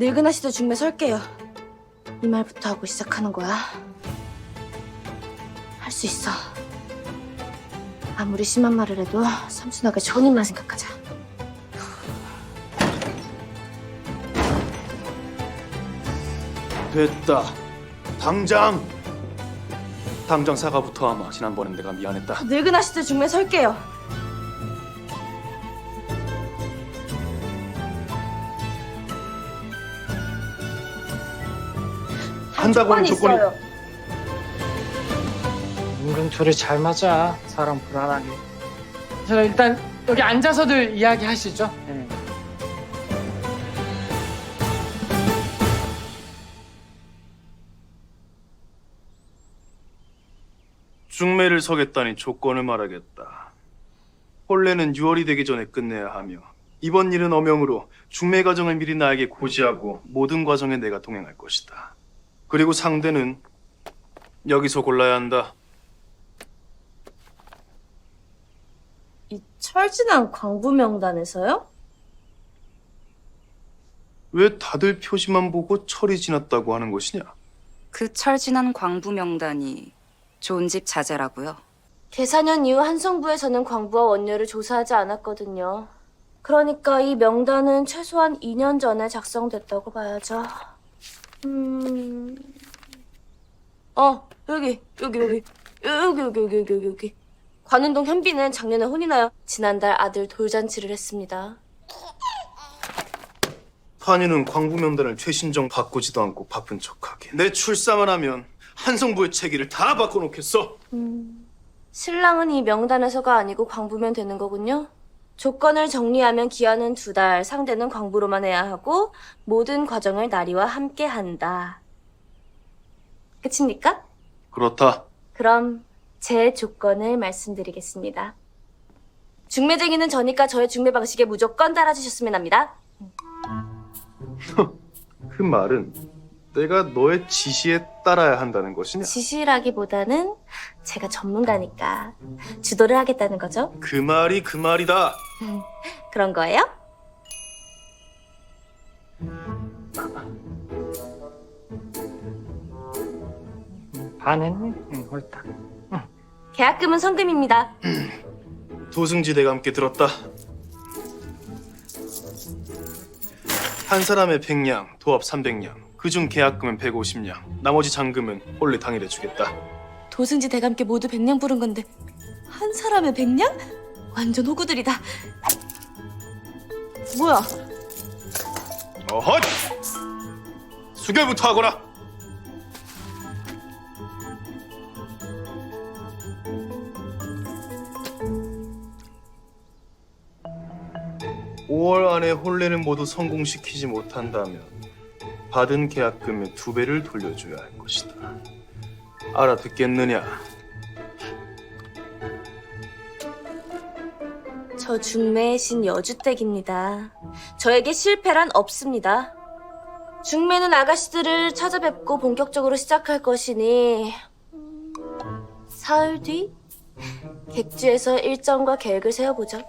늙은 아씨도 중매 설게요. 이 말부터 하고 시작하는 거야. 할 수 있어. 아무리 심한 말을 해도 삼순하게 좋은 일만 생각하자. 됐다. 당장 사과부터 하마. 지난번엔 내가 미안했다. 늙은 아씨도 중매 설게요. 한다고는 조건이 있어요. 은근 둘이 잘 맞아. 사람 불안하게. 자, 일단 여기 앉아서들 이야기하시죠. 네. 중매를 서겠다니 조건을 말하겠다. 혼례는 6월이 되기 전에 끝내야 하며 이번 일은 엄영으로 중매 과정을 미리 나에게 고지하고 모든 과정에 내가 동행할 것이다. 그리고 상대는 여기서 골라야 한다. 이 철진한 광부 명단에서요? 왜 다들 표지만 보고 철이 지났다고 하는 것이냐? 그 철진한 광부 명단이 좋은 집 자제라고요. 계사년 이후 한성부에서는 광부와 원녀를 조사하지 않았거든요. 그러니까 이 명단은 최소한 2년 전에 작성됐다고 봐야죠. 여기. 관운동 현비는 작년에 혼이 나요. 지난달 아들 돌잔치를 했습니다. 판이는 광부 명단을 최신정 바꾸지도 않고 바쁜 척하게. 내 출사만 하면 한성부의 체기를 다 바꿔놓겠어. 신랑은 이 명단에서가 아니고 광부면 되는 거군요. 조건을 정리하면 기한은 2달, 상대는 광부로만 해야 하고 모든 과정을 나리와 함께 한다. 끝입니까? 그렇다. 그럼 제 조건을 말씀드리겠습니다. 중매쟁이는 저니까 저의 중매 방식에 무조건 따라주셨으면 합니다. 그 말은 내가 너의 지시에 따라야 한다는 것이냐? 지시라기보다는 제가 전문가니까 주도를 하겠다는 거죠. 그 말이 그 말이다. 그런 거예요? 반했네. 응, 옳다. 계약금은 성금입니다. 도승지대가 함께 들었다. 한 사람의 100냥, 도합 300냥. 그중 계약금은 150냥. 나머지 잔금은 원래 당일에 주겠다. 도승지 대감께 모두 100냥 부른 건데 한 사람의 100냥? 완전 호구들이다. 뭐야? 어헛! 수결부터 하거라. (5월) 안에 혼례를 모두 성공시키지 못한다면 받은 계약금의 2배를 돌려줘야 할 것이다. 알아듣겠느냐? 저 중매의 신 여주댁입니다. 저에게 실패란 없습니다. 중매는 아가씨들을 찾아뵙고 본격적으로 시작할 것이니 사흘 뒤 객주에서 일정과 계획을 세워보죠.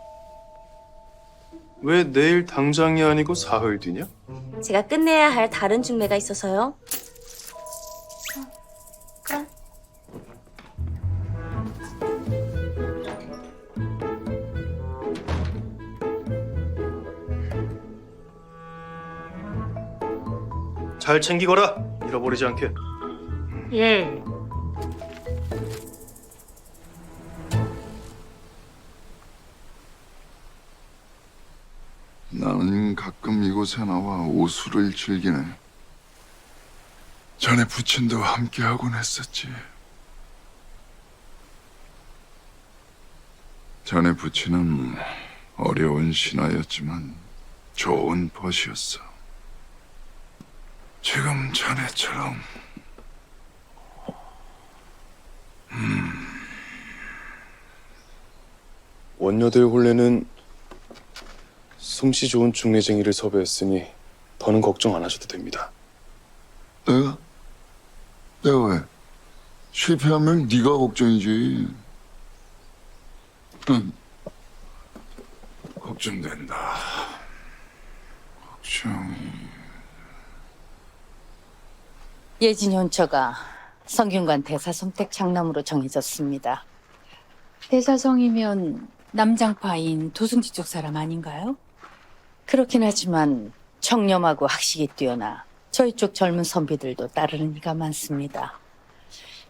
왜 내일 당장이 아니고 사흘 뒤냐? 제가 끝내야 할 다른 중매가 있어서요. 그래. 잘 챙기거라. 잃어버리지 않게. 예. 나는 가끔 이곳에 나와 오수를 즐기네. 전에 부친도 함께하곤 했었지. 전에 부친은 어려운 신하였지만 좋은 벗이었어. 지금 자네처럼. 원녀들 혼례는 솜씨 좋은 중매쟁이를 섭외했으니 더는 걱정 안 하셔도 됩니다. 내가? 내가 왜? 실패하면 네가 걱정이지. 걱정된다. 걱정이... 예진이 혼처가 성균관 대사성택 장남으로 정해졌습니다. 대사성이면 남장파인 도승지 쪽 사람 아닌가요? 그렇긴 하지만 청렴하고 학식이 뛰어나 저희 쪽 젊은 선비들도 따르는 이가 많습니다.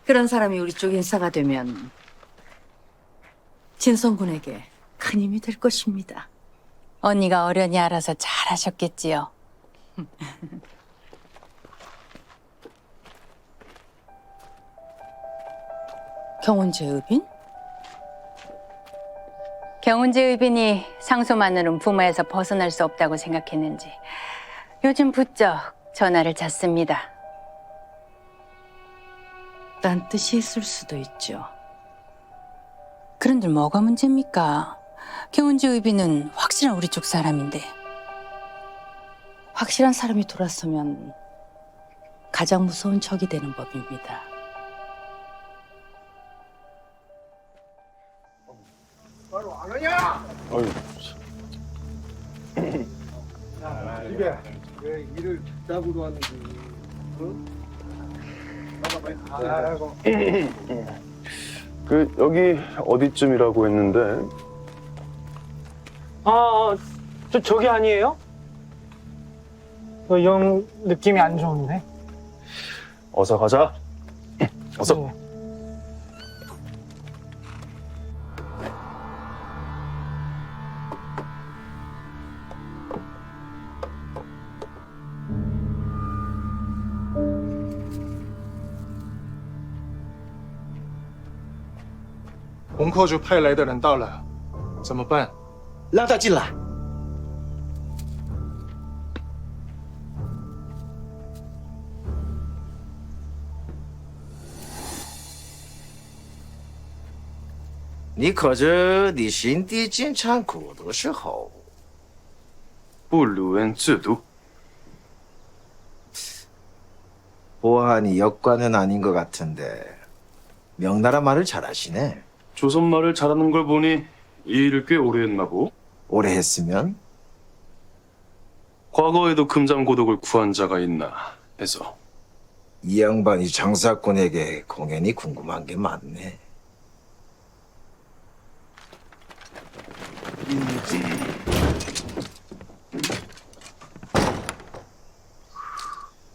그런 사람이 우리 쪽 인사가 되면 진성군에게 큰 힘이 될 것입니다. 언니가 어련히 알아서 잘하셨겠지요. 경운재 의빈? 경운재 의빈이 상소만으로는 부모에서 벗어날 수 없다고 생각했는지 요즘 부쩍 전화를 찾습니다. 딴 뜻이 있을 수도 있죠. 그런데 뭐가 문제입니까? 경운재 의빈은 확실한 우리 쪽 사람인데. 확실한 사람이 돌아서면 가장 무서운 적이 되는 법입니다. 여기 어디쯤이라고 했는데? 저기 아니에요? 영 느낌이 안 좋은데. 어서 가자. 어서. 红扣就派来的人到了，怎么办？让他进来。你可知你行帝进仓库的时候，不如恩制度. 보안이 역관은 아닌 것 같은데 명나라 말을 잘하시네. 조선말을 잘하는 걸 보니 이 일을 꽤 오래 했나 보. 오래 했으면 과거에도 금장고독을 구한 자가 있나 해서. 이 양반이 장사꾼에게 공연히 궁금한 게 많네.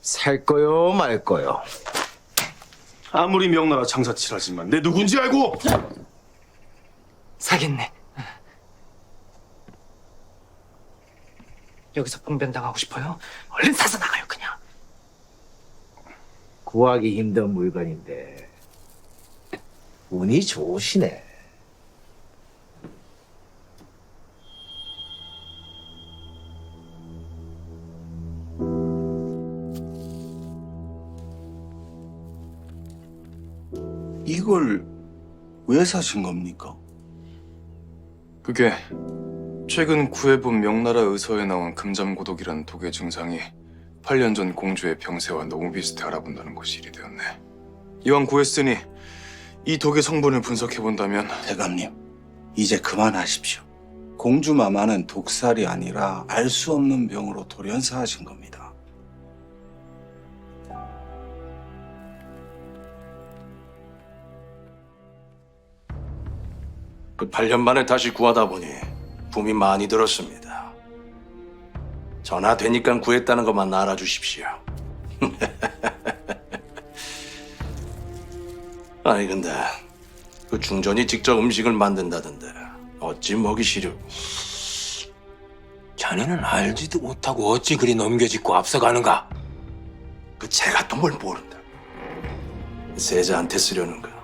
살 거요 말 거요? 아무리 명나라 장사치라지만 내 누군지 알고. 사겠네. 여기서 봉변당하고 싶어요? 얼른 사서 나가요, 그냥. 구하기 힘든 물건인데 운이 좋으시네. 이걸 왜 사신 겁니까? 그게 최근 구해본 명나라 의서에 나온 금잠고독이라는 독의 증상이 8년 전 공주의 병세와 너무 비슷해 알아본다는 것이 일이 되었네. 이왕 구했으니 이 독의 성분을 분석해본다면. 대감님, 이제 그만하십시오. 공주 마마는 독살이 아니라 알 수 없는 병으로 돌연사하신 겁니다. 그 8년 만에 다시 구하다 보니 붐이 많이 들었습니다. 전화 되니까 구했다는 것만 알아주십시오. 아니 근데 그 중전이 직접 음식을 만든다던데 어찌 먹이 시려? 자네는 알지도 못하고 어찌 그리 넘겨짚고 앞서가는가? 그 제가 또 뭘 모른다. 세자한테 쓰려는가?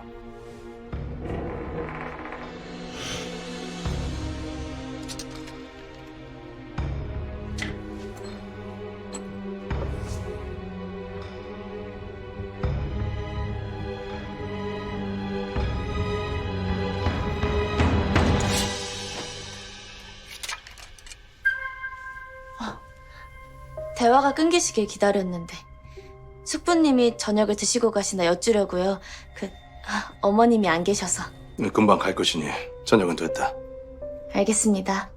대화가 끊기시길 기다렸는데 숙부님이 저녁을 드시고 가시나 여쭈려고요. 어머님이 안 계셔서. 금방 갈 것이니 저녁은 됐다. 알겠습니다.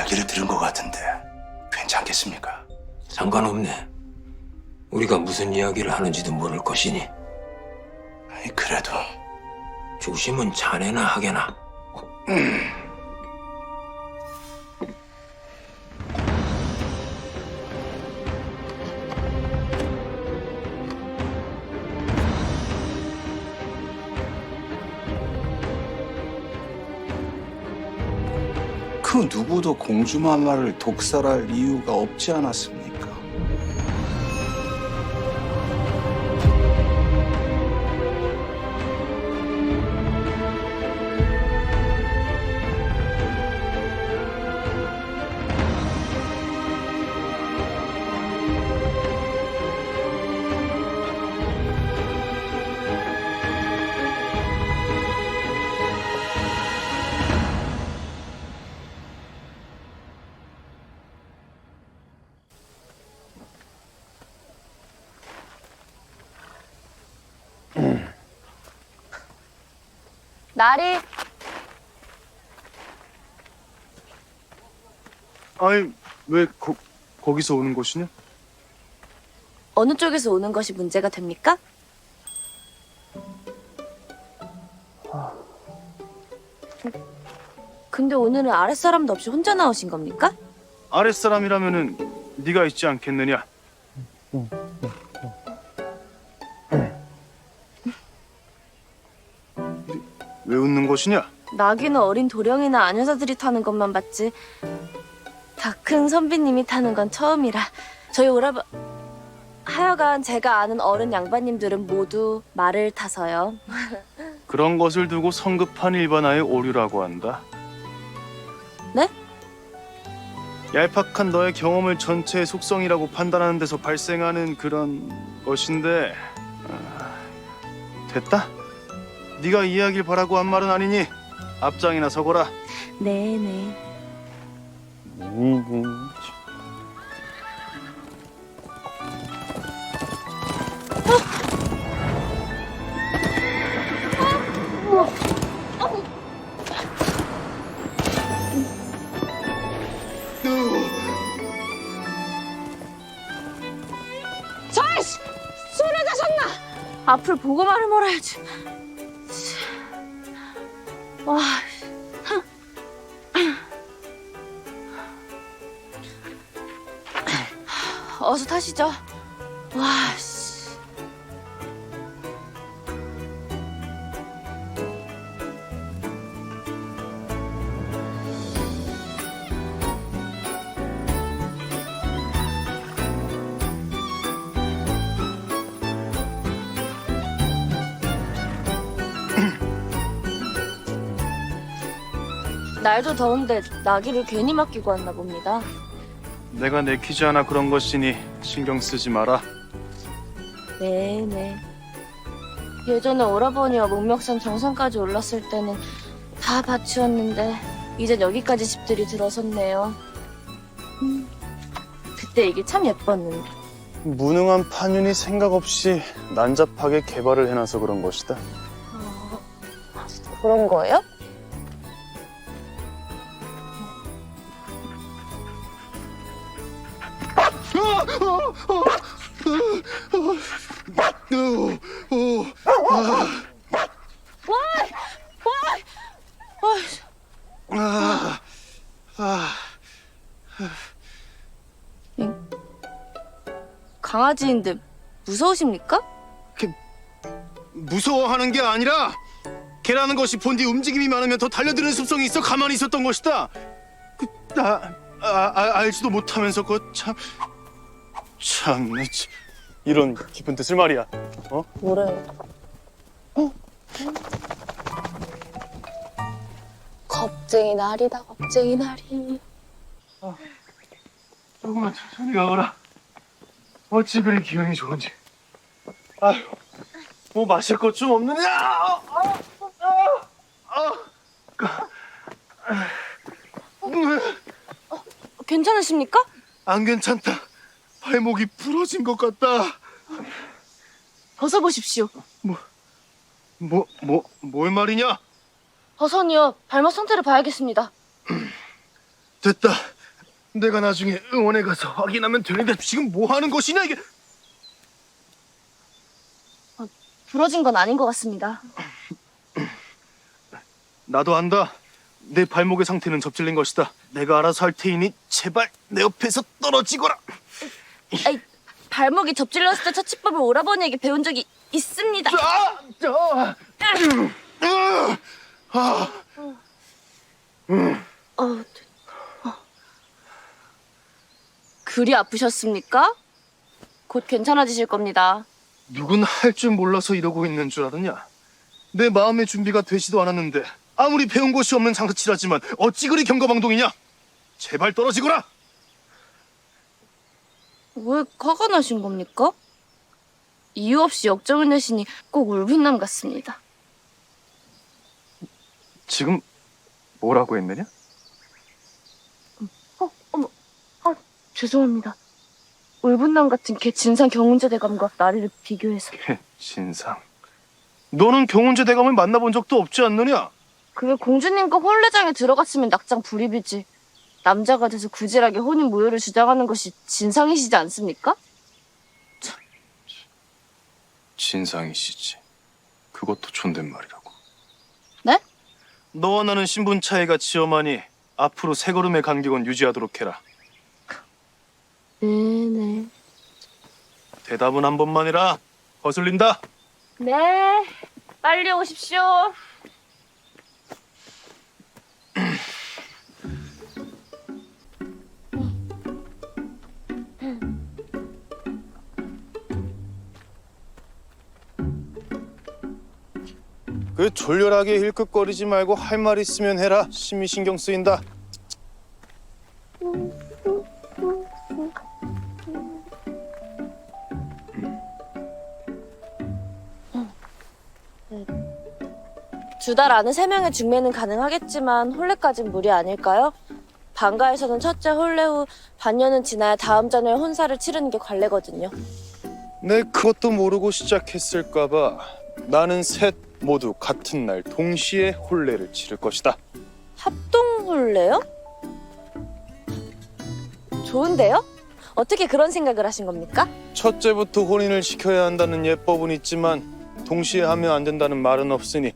이야기를 들은 것 같은데 괜찮겠습니까? 상관없네. 우리가 무슨 이야기를 하는지도 모를 것이니 아니, 그래도 조심은 자네나 하게나. 그 누구도 공주마마를 독살할 이유가 없지 않았습니까? 나리, 아니, 왜 거기서 오는 것이냐? 어느 쪽에서 오는 것이 문제가 됩니까? 근데 오늘은 아랫사람도 없이 혼자 나오신 겁니까? 아랫사람이라면은 네가 있지 않겠느냐? 왜 웃는 것이냐? 나귀는 어린 도령이나 아녀자들이 타는 것만 봤지 다 큰 선비님이 타는 건 처음이라 저희 오라버... 하여간 제가 아는 어른 양반님들은 모두 말을 타서요. 그런 것을 두고 성급한 일반화의 오류라고 한다. 네? 얄팍한 너의 경험을 전체의 속성이라고 판단하는 데서 발생하는 그런 것인데 됐다. 네가 이해하길 바라고 한 말은 아니니 앞장이나 서거라. 네네. 저이씨! 술에 가셨나? 앞을 보고 말을 몰아야지. 와. 어서 타시죠. 와, 씨. 날도 더운데 나귀를 괜히 맡기고 왔나 봅니다. 내가 내키지 않아 그런 것이니 신경 쓰지 마라. 네네. 예전에 오라버니와 목멱산 정상까지 올랐을 때는 다 밭이었는데 이젠 여기까지 집들이 들어섰네요. 그때 이게 참 예뻤는데. 무능한 판윤이 생각 없이 난잡하게 개발을 해놔서 그런 것이다. 그런 거예요? 강아지인데 무서우십니까? 무서워하는 게 아니라 개라는 것이 본디 움직임이 많으면 더 달려드는 습성이 있어 가만히 있었던 것이다. 알지도 못하면서 참내 이런 깊은 뜻을 말이야. 어? 뭐래? 겁쟁이 날이다, 겁쟁이 날이. 조금만 천천히 가거라. 어찌 그리 기운이 좋은지. 아휴, 뭐 마실 것 좀 없느냐? 괜찮으십니까? 안 괜찮다. 발목이 부러진 것 같다. 벗어보십시오. 뭘 말이냐? 벗어니요. 발목 상태를 봐야겠습니다. 됐다. 내가 나중에 응원에 가서 확인하면 되는데 지금 뭐 하는 것이냐 이게. 부러진 건 아닌 것 같습니다. 나도 안다. 내 발목의 상태는 접질린 것이다. 내가 알아서 할 테이니 제발 내 옆에서 떨어지거라. 아이, 발목이 접질렸을 때 처치법을 오라버니에게 배운 적이 있습니다. 그리 아프셨습니까? 곧 괜찮아지실 겁니다. 누군 할 줄 몰라서 이러고 있는 줄 아느냐? 내 마음의 준비가 되지도 않았는데 아무리 배운 것이 없는 장사치라지만 어찌 그리 경거망동이냐? 제발 떨어지거라! 왜 화가 나신 겁니까? 이유 없이 역정을 내시니 꼭 울분남 같습니다. 지금 뭐라고 했느냐? 죄송합니다. 울분남 같은 개 진상 경운제 대감과 나리를 비교해서. 진상. 너는 경운제 대감을 만나본 적도 없지 않느냐? 그게 공주님과 혼례장에 들어갔으면 낙장 불입이지. 남자가 돼서 구질하게 혼인 무효를 주장하는 것이 진상이시지 않습니까? 진상이시지. 그것도 존댓말이라고. 네? 너와 나는 신분 차이가 지엄하니 앞으로 세 걸음의 간격은 유지하도록 해라. 네네. 대답은 한 번만이라. 거슬린다. 네. 빨리 오십시오. 그 졸렬하게 힐끗거리지 말고 할 말 있으면 해라. 심히 신경 쓰인다. 두 달 안에 3명의 중매는 가능하겠지만 혼례까진 무리 아닐까요? 방가에서는 첫째 혼례 후 반년은 지나야 다음 자녀의 혼사를 치르는 게 관례거든요. 내 그것도 모르고 시작했을까봐 나는 셋 모두 같은 날 동시에 혼례를 치를 것이다. 합동 혼례요? 좋은데요? 어떻게 그런 생각을 하신 겁니까? 첫째부터 혼인을 시켜야 한다는 예법은 있지만 동시에 하면 안 된다는 말은 없으니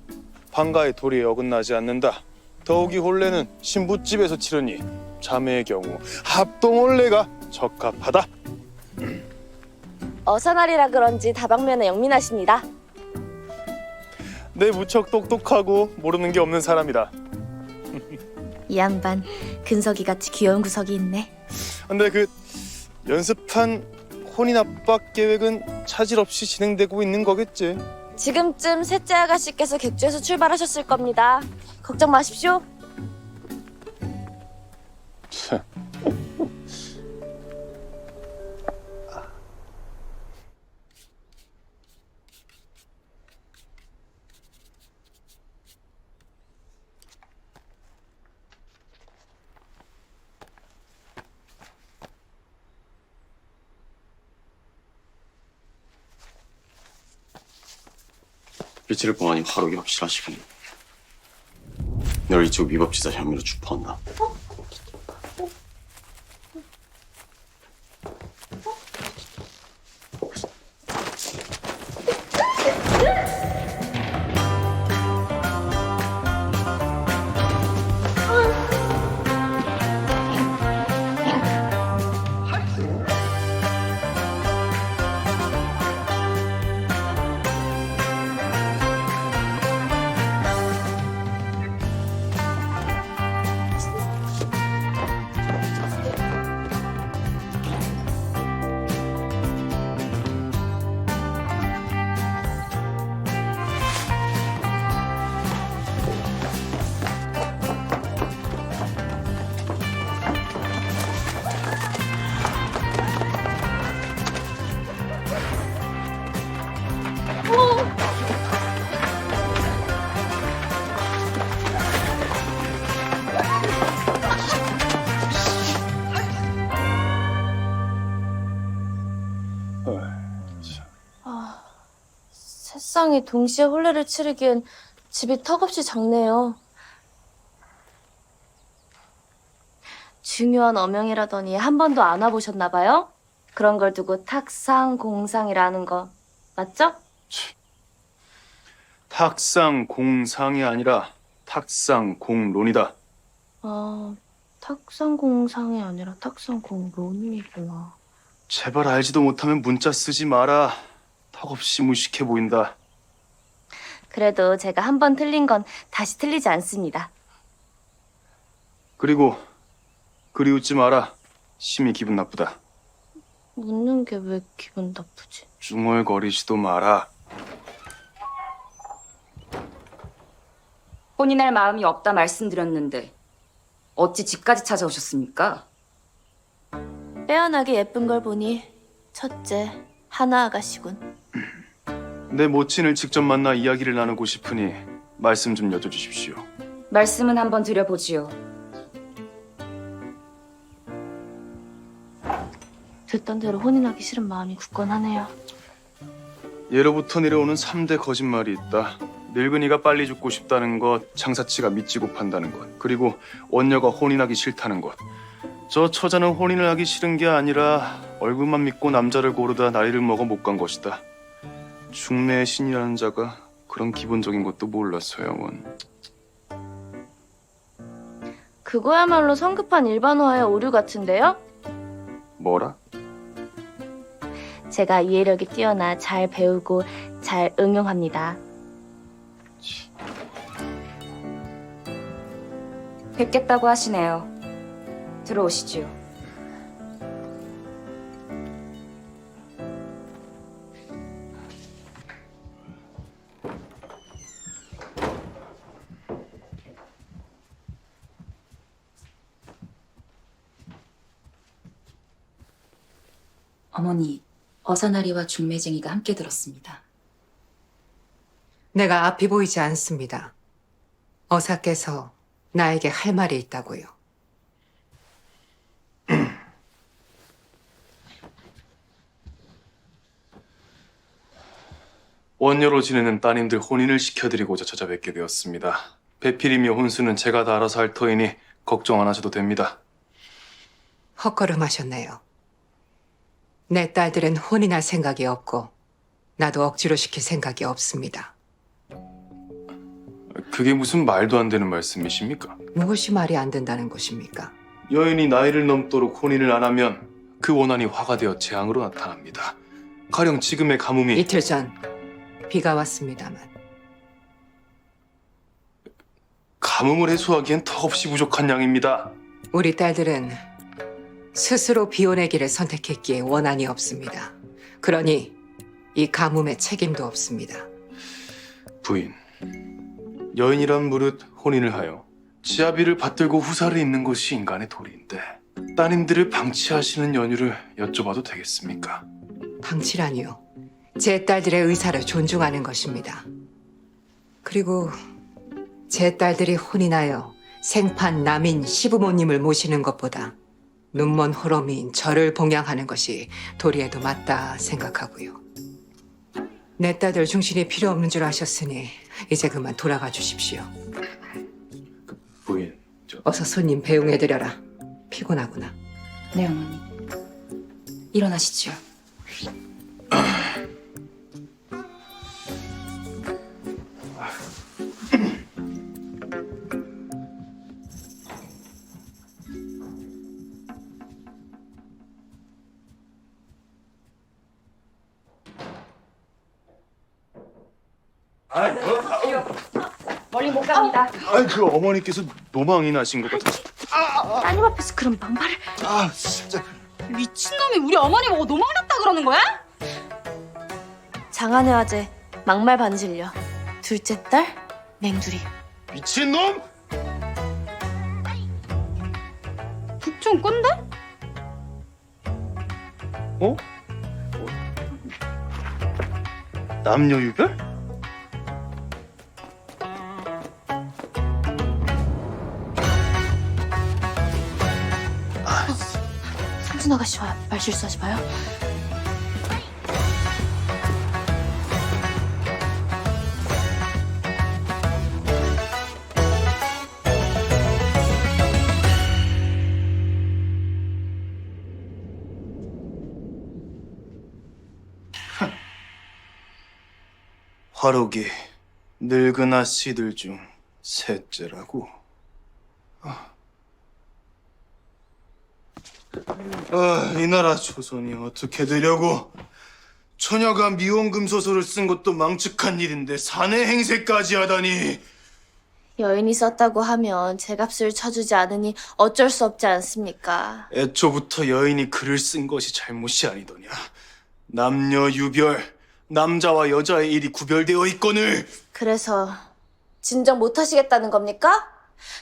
방가의 도리에 어긋나지 않는다. 더욱이 혼례는 신부집에서 치르니 자매의 경우 합동 혼례가 적합하다. 어사날이라 그런지 다방면에 영민하십니다. 내 무척 똑똑하고 모르는 게 없는 사람이다. 이 양반 근석이같이 귀여운 구석이 있네. 근데 그 연습한 혼인 압박 계획은 차질 없이 진행되고 있는 거겠지? 지금쯤 셋째 아가씨께서 객주에서 출발하셨을 겁니다. 걱정 마십시오. 일치를 보아니 화록이 확실하시군. 널 이쪽 위법지사 혐의로 주포한다. 세상이 동시에 혼례를 치르기엔 집이 턱없이 작네요. 중요한 어명이라더니 한 번도 안 와보셨나 봐요? 그런 걸 두고 탁상공상이라는 거 맞죠? 탁상공상이 아니라 탁상공론이다. 탁상공상이 아니라 탁상공론이구나. 제발 알지도 못하면 문자 쓰지 마라. 턱없이 무식해 보인다. 그래도 제가 한 번 틀린 건 다시 틀리지 않습니다. 그리고 그리 웃지 마라. 심히 기분 나쁘다. 웃는 게 왜 기분 나쁘지? 중얼거리지도 마라. 혼인할 마음이 없다 말씀드렸는데 어찌 집까지 찾아오셨습니까? 빼어나게 예쁜 걸 보니 첫째 하나 아가씨군. 내 모친을 직접 만나 이야기를 나누고 싶으니 말씀 좀 여쭤주십시오. 말씀은 한번 드려보지요. 듣던 대로 혼인하기 싫은 마음이 굳건하네요. 예로부터 내려오는 3대 거짓말이 있다. 늙은이가 빨리 죽고 싶다는 것, 장사치가 미치고 판다는 것, 그리고 원녀가 혼인하기 싫다는 것. 저 처자는 혼인을 하기 싫은 게 아니라 얼굴만 믿고 남자를 고르다 나이를 먹어 못 간 것이다. 중매의 신이라는 자가 그런 기본적인 것도 몰랐어요. 그거야말로 성급한 일반화의 오류 같은데요? 뭐라? 제가 이해력이 뛰어나 잘 배우고 잘 응용합니다. 뵙겠다고 하시네요. 들어오시지요. 어머니, 어사나리와 중매쟁이가 함께 들었습니다. 내가 앞이 보이지 않습니다. 어사께서 나에게 할 말이 있다고요. 원녀로 지내는 따님들 혼인을 시켜드리고자 찾아뵙게 되었습니다. 배필이며 혼수는 제가 다 알아서 할 터이니 걱정 안 하셔도 됩니다. 헛걸음하셨네요. 내 딸들은 혼인할 생각이 없고 나도 억지로 시킬 생각이 없습니다. 그게 무슨 말도 안 되는 말씀이십니까? 무엇이 말이 안 된다는 것입니까? 여인이 나이를 넘도록 혼인을 안 하면 그 원한이 화가 되어 재앙으로 나타납니다. 가령 지금의 가뭄이 이틀 전 비가 왔습니다만 가뭄을 해소하기엔 턱없이 부족한 양입니다. 우리 딸들은 스스로 비혼의 길을 선택했기에 원한이 없습니다. 그러니 이 가뭄에 책임도 없습니다. 부인, 여인이란 무릇 혼인을 하여 지아비를 받들고 후사를 입는 것이 인간의 도리인데 따님들을 방치하시는 연유를 여쭤봐도 되겠습니까? 방치라니요. 제 딸들의 의사를 존중하는 것입니다. 그리고 제 딸들이 혼인하여 생판 남인 시부모님을 모시는 것보다 눈먼 호러미인 저를 봉양하는 것이 도리에도 맞다 생각하고요. 내 딸들 중신이 필요 없는 줄 아셨으니 이제 그만 돌아가 주십시오. 부인, 어서 손님 배웅해드려라. 피곤하구나. 네, 어머니. 일어나시지요. 멀리 못 갑니다. 그 어머니께서 노망이 나신 것 같아서. 따님 앞에서 그런 막말을. 진짜. 미친놈이 우리 어머니 보고 노망났다 그러는 거야? 장안의 화제, 막말 반질려. 둘째 딸, 맹두리. 미친놈! 북촌 꼰대? 어? 남녀 유별? 삼순 아가씨와 말 실수하지 마요. 화록이 늙은 아씨들 중 셋째라고. 이 나라 조선이 어떻게 되려고? 처녀가 미원금소서를 쓴 것도 망측한 일인데 사내 행세까지 하다니. 여인이 썼다고 하면 제값을 쳐주지 않으니 어쩔 수 없지 않습니까? 애초부터 여인이 글을 쓴 것이 잘못이 아니더냐. 남녀 유별, 남자와 여자의 일이 구별되어 있거늘. 그래서 진정 못하시겠다는 겁니까?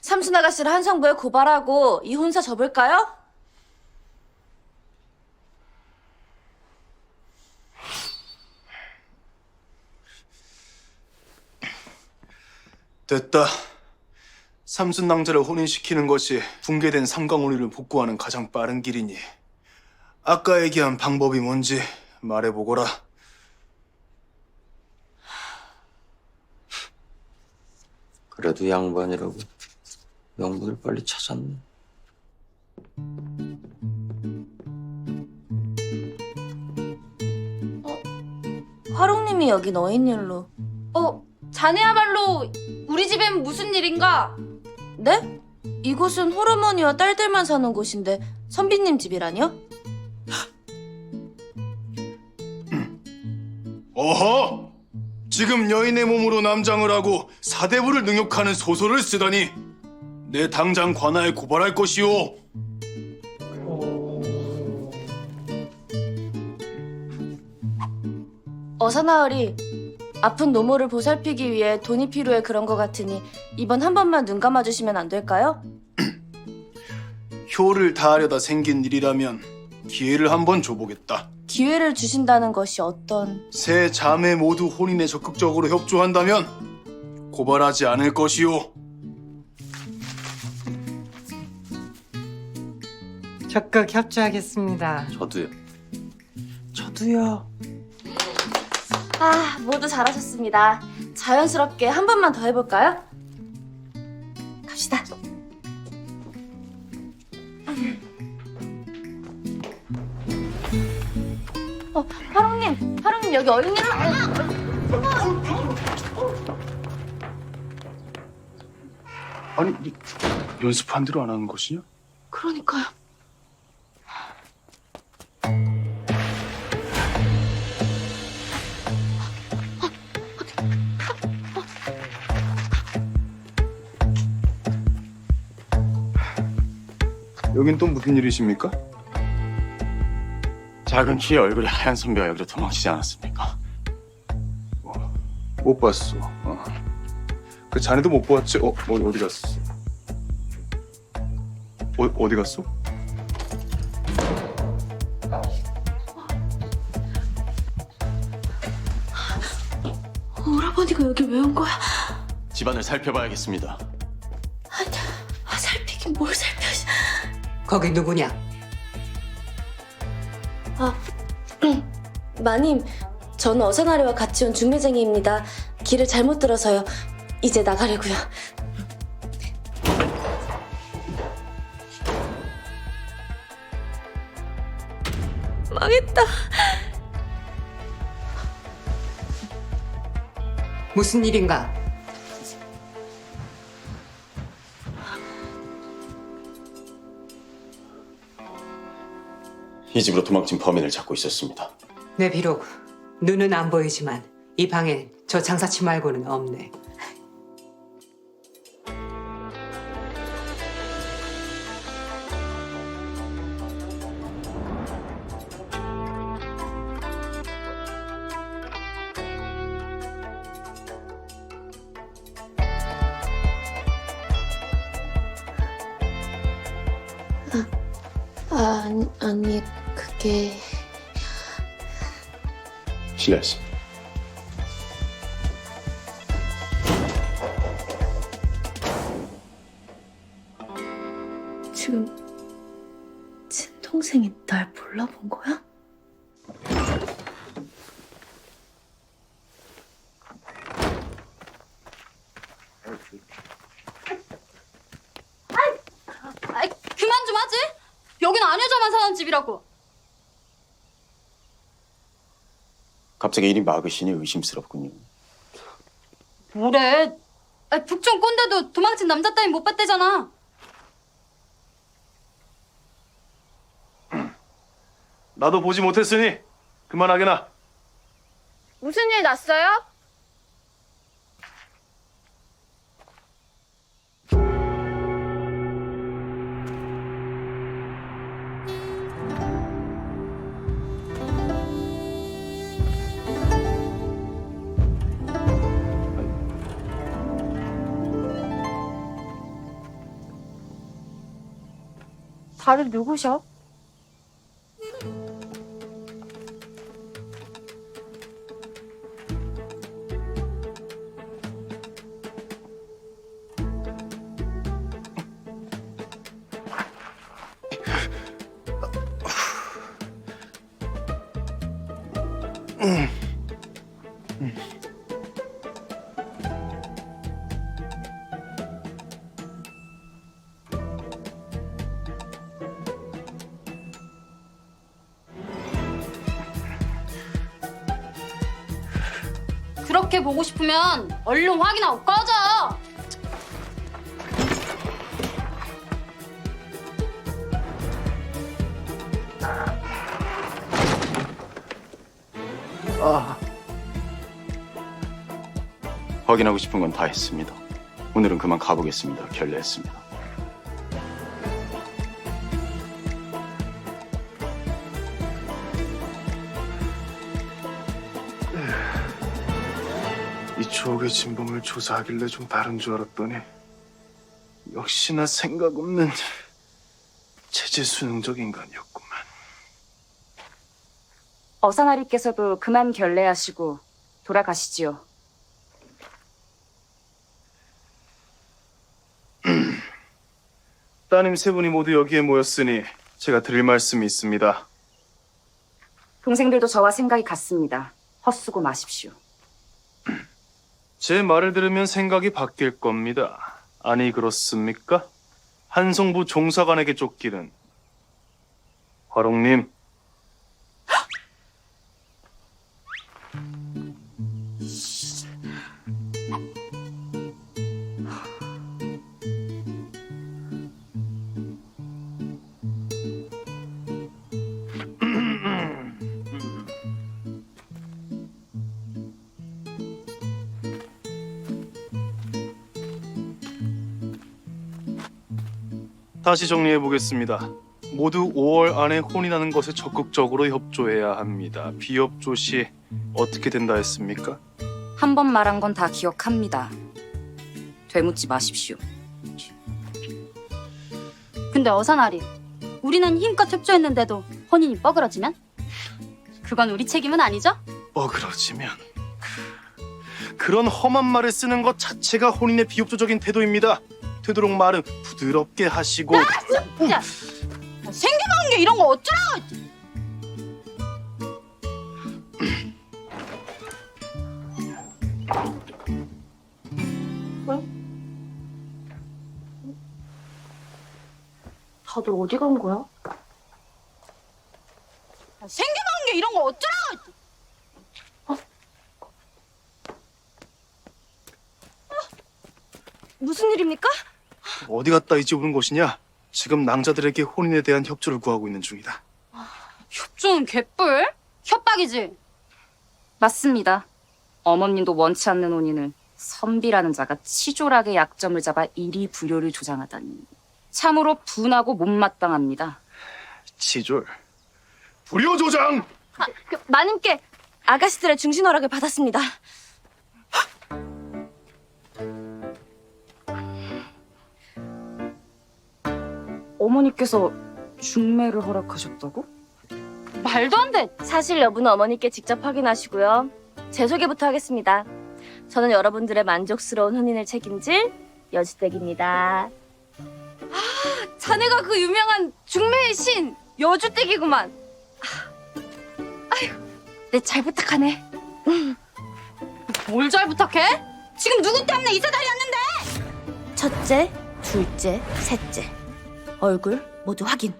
삼순 아가씨를 한성부에 고발하고 이 혼사 접을까요? 됐다. 삼순 낭자를 혼인시키는 것이 붕괴된 삼강혼인을 복구하는 가장 빠른 길이니 아까 얘기한 방법이 뭔지 말해보거라. 그래도 양반이라고 명분을 빨리 찾았네. 화롱님이 여기 너인 일로. 자네야말로 우리 집엔 무슨 일인가? 네? 이곳은 홀어머니와 딸들만 사는 곳인데 선비님 집이라뇨? 어허! 지금 여인의 몸으로 남장을 하고 사대부를 능욕하는 소설을 쓰다니 내 당장 관아에 고발할 것이오. 어사나으리, 아픈 노모를 보살피기 위해 돈이 필요해 그런 것 같으니 이번 한 번만 눈 감아주시면 안 될까요? 효를 다하려다 생긴 일이라면 기회를 한번 줘보겠다. 기회를 주신다는 것이 어떤... 세 자매 모두 혼인에 적극적으로 협조한다면 고발하지 않을 것이오. 적극 협조하겠습니다. 저도요. 저도요. 모두 잘하셨습니다. 자연스럽게 한 번만 더 해볼까요? 갑시다. 화롱님 여기 어린이를... 아니, 연습한 대로 안 하는 것이냐? 그러니까요. 여긴 또 무슨 일이십니까? 작은 키에 얼굴이 하얀 선비가 여기로 도망치지 않았습니까? 못 봤어. 그 자네도 못 보았지? 어디 갔어? 어디 갔어? 오라버니가 여기 왜 온 거야? 집안을 살펴봐야겠습니다. 살피긴 뭘 살펴. 거기 누구냐? 마님, 저는 어사나리와 같이 온 중매쟁이입니다. 길을 잘못 들어서요. 이제 나가려고요. 망했다. 무슨 일인가? 이 집으로 도망친 범인을 찾고 있었습니다. 네, 비록 눈은 안 보이지만 이 방엔 저 장사치 말고는 없네. 아니 그게... 실례했습니다. 지금 친동생이 날 몰라본 거야? 그만 좀 하지? 여긴 안 여자만 사는 집이라고. 갑자기 일이 막으시니 의심스럽군요. 뭐래? 북촌 꼰대도 도망친 남자 따윈 못 봤대잖아. 나도 보지 못했으니 그만하게나. 무슨 일 났어요? 다들 누구셔? 그렇게 보고 싶으면 얼른 확인하고 꺼져. 확인하고 싶은 건 다 했습니다. 오늘은 그만 가보겠습니다. 결례했습니다. 이쪽의 진범을 조사하길래 좀 다른 줄 알았더니 역시나 생각 없는 체제수능적 인간이었구만. 어사나리께서도 그만 결례하시고 돌아가시지요. 따님 세 분이 모두 여기에 모였으니 제가 드릴 말씀이 있습니다. 동생들도 저와 생각이 같습니다. 헛수고 마십시오. 제 말을 들으면 생각이 바뀔 겁니다. 아니 그렇습니까? 한성부 종사관에게 쫓기는 화롱님. 다시 정리해 보겠습니다. 모두 5월 안에 혼이 나는 것에 적극적으로 협조해야 합니다. 비협조 시 어떻게 된다 했습니까? 한 번 말한 건 다 기억합니다. 되묻지 마십시오. 근데 어사나리, 우리는 힘껏 협조했는데도 혼인이 뻐그러지면? 그건 우리 책임은 아니죠? 그러지면 그런 험한 말을 쓰는 것 자체가 혼인의 비협조적인 태도입니다. 되도록 말은 부드럽게 하시고. 진짜 생겨나는 게 이런 거 어쩌라고. 다들 어디 간 거야? 생겨나는 게 이런 거 어쩌라고. 무슨 일입니까? 어디 갔다 이제 오는 것이냐? 지금 낭자들에게 혼인에 대한 협조를 구하고 있는 중이다. 협조는 개뿔? 협박이지. 맞습니다. 어머님도 원치 않는 혼인을 선비라는 자가 치졸하게 약점을 잡아 이리 불효를 조장하다니 참으로 분하고 못마땅합니다. 치졸, 불효 조장! 마님께 아가씨들의 중신 허락을 받았습니다. 어머니께서 중매를 허락하셨다고? 말도 안 돼! 사실 여부는 어머니께 직접 확인하시고요. 제 소개부터 하겠습니다. 저는 여러분들의 만족스러운 혼인을 책임질 여주댁입니다. 자네가 그 유명한 중매의 신 여주댁이구만. 아휴, 내 잘 부탁하네. 뭘 잘 부탁해? 지금 누구 때문에 이 세달이었는데? 첫째, 둘째, 셋째. 얼굴 모두 확인.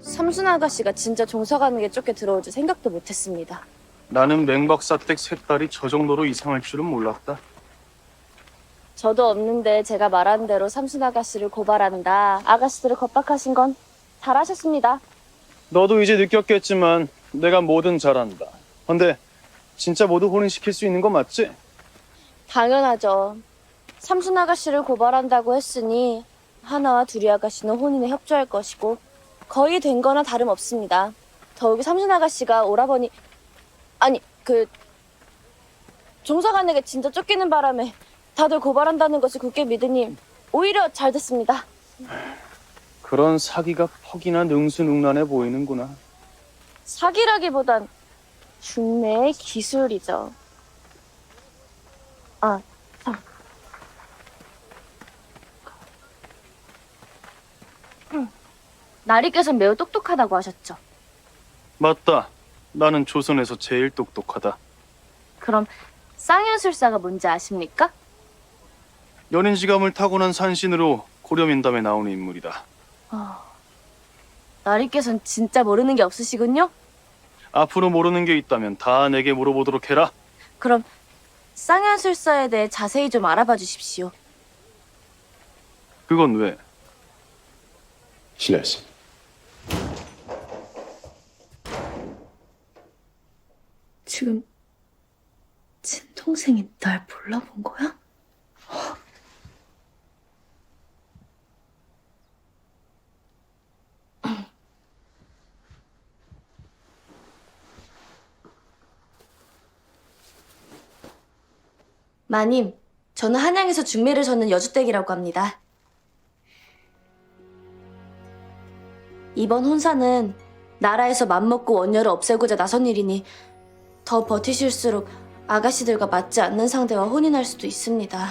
삼순 아가씨가 진짜 종사관에게 쫓겨 들어올 줄 생각도 못했습니다. 나는 맹박사댁 셋 딸이 저 정도로 이상할 줄은 몰랐다. 저도 없는데 제가 말한 대로 삼순 아가씨를 고발한다. 아가씨들을 겁박하신 건 잘하셨습니다. 너도 이제 느꼈겠지만 내가 뭐든 잘한다. 근데 진짜 모두 혼인시킬 수 있는 거 맞지? 당연하죠. 삼순 아가씨를 고발한다고 했으니 하나와 둘이 아가씨는 혼인에 협조할 것이고 거의 된 거나 다름없습니다. 더욱이 삼순 아가씨가 오라버니 종사관에게 진짜 쫓기는 바람에 다들 고발한다는 것을 굳게 믿으니 오히려 잘 됐습니다. 그런 사기가 퍽이나 능수능란해 보이는구나. 사기라기보단 중매의 기술이죠. 아, 참. 나리께서 매우 똑똑하다고 하셨죠. 맞다. 나는 조선에서 제일 똑똑하다. 그럼 쌍연술사가 뭔지 아십니까? 연인지감을 타고난 산신으로 고려민담에 나오는 인물이다. 나리께서는 진짜 모르는 게 없으시군요? 앞으로 모르는 게 있다면 다 내게 물어보도록 해라. 그럼 쌍연술사에 대해 자세히 좀 알아봐 주십시오. 그건 왜? 실례했습니다. 지금 친동생이 날 몰라본 거야? 마님, 저는 한양에서 중매를 젓는 여주댁이라고 합니다. 이번 혼사는 나라에서 맘먹고 원녀를 없애고자 나선 일이니 더 버티실수록 아가씨들과 맞지 않는 상대와 혼인할 수도 있습니다.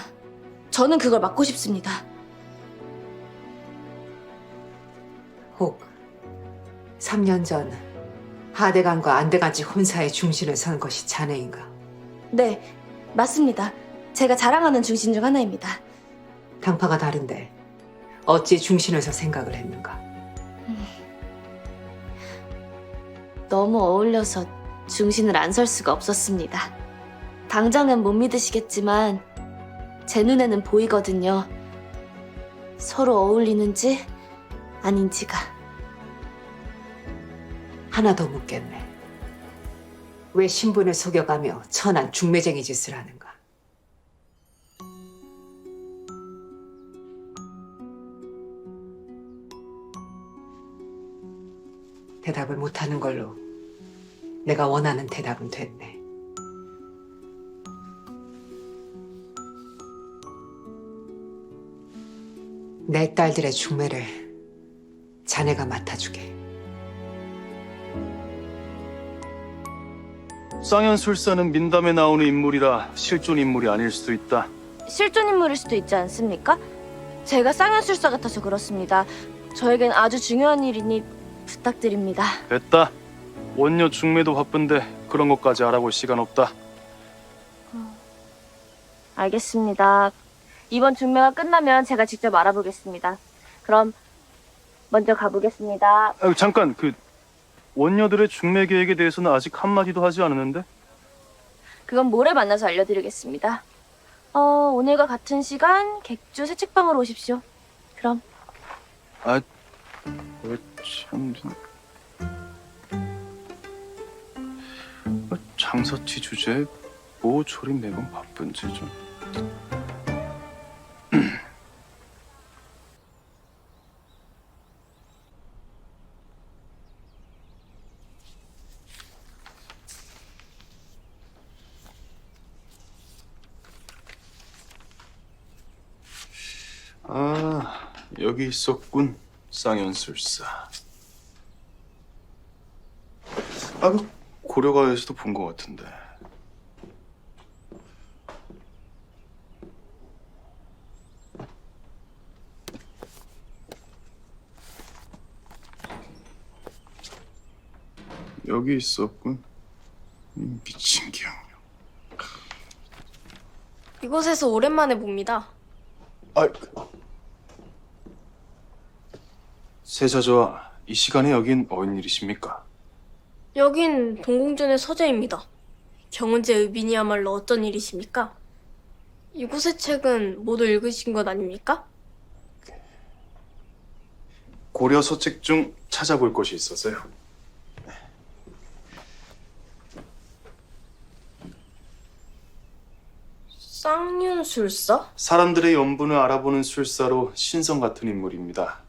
저는 그걸 막고 싶습니다. 혹 3년 전 하대간과 안대간지 혼사의 중심을 선 것이 자네인가? 네, 맞습니다. 제가 자랑하는 중신 중 하나입니다. 당파가 다른데 어찌 중신을 서 생각을 했는가? 너무 어울려서 중신을 안 설 수가 없었습니다. 당장은 못 믿으시겠지만 제 눈에는 보이거든요. 서로 어울리는지 아닌지가. 하나 더 묻겠네. 왜 신분을 속여가며 천한 중매쟁이 짓을 하는가? 대답을 못하는 걸로 내가 원하는 대답은 됐네. 내 딸들의 중매를 자네가 맡아주게. 쌍연술사는 민담에 나오는 인물이라 실존 인물이 아닐 수도 있다. 실존 인물일 수도 있지 않습니까? 제가 쌍연술사 같아서 그렇습니다. 저에겐 아주 중요한 일이니 부탁드립니다. 됐다. 원녀 중매도 바쁜데 그런 것까지 알아볼 시간 없다. 알겠습니다. 이번 중매가 끝나면 제가 직접 알아보겠습니다. 그럼 먼저 가보겠습니다. 잠깐, 원녀들의 중매 계획에 대해서는 아직 한마디도 하지 않았는데? 그건 모레 만나서 알려드리겠습니다. 오늘과 같은 시간 객주 새책방으로 오십시오. 그럼. 참... 장사치 주제에 뭐 조림 매번 바쁜지 좀... 아, 여기 있었군. 쌍연술사. 고려가에서도 본 것 같은데. 여기 있었군. 미친 기억력. 이곳에서 오랜만에 봅니다. 세자저와 이 시간에 여긴 어인일이십니까? 여긴 동공전의 서재입니다. 정은재 의빈이야말로 어떤 일이십니까? 이곳의 책은 모두 읽으신 것 아닙니까? 고려 서책 중 찾아볼 것이 있어서요. 쌍윤술사? 사람들의 연분을 알아보는 술사로 신성 같은 인물입니다.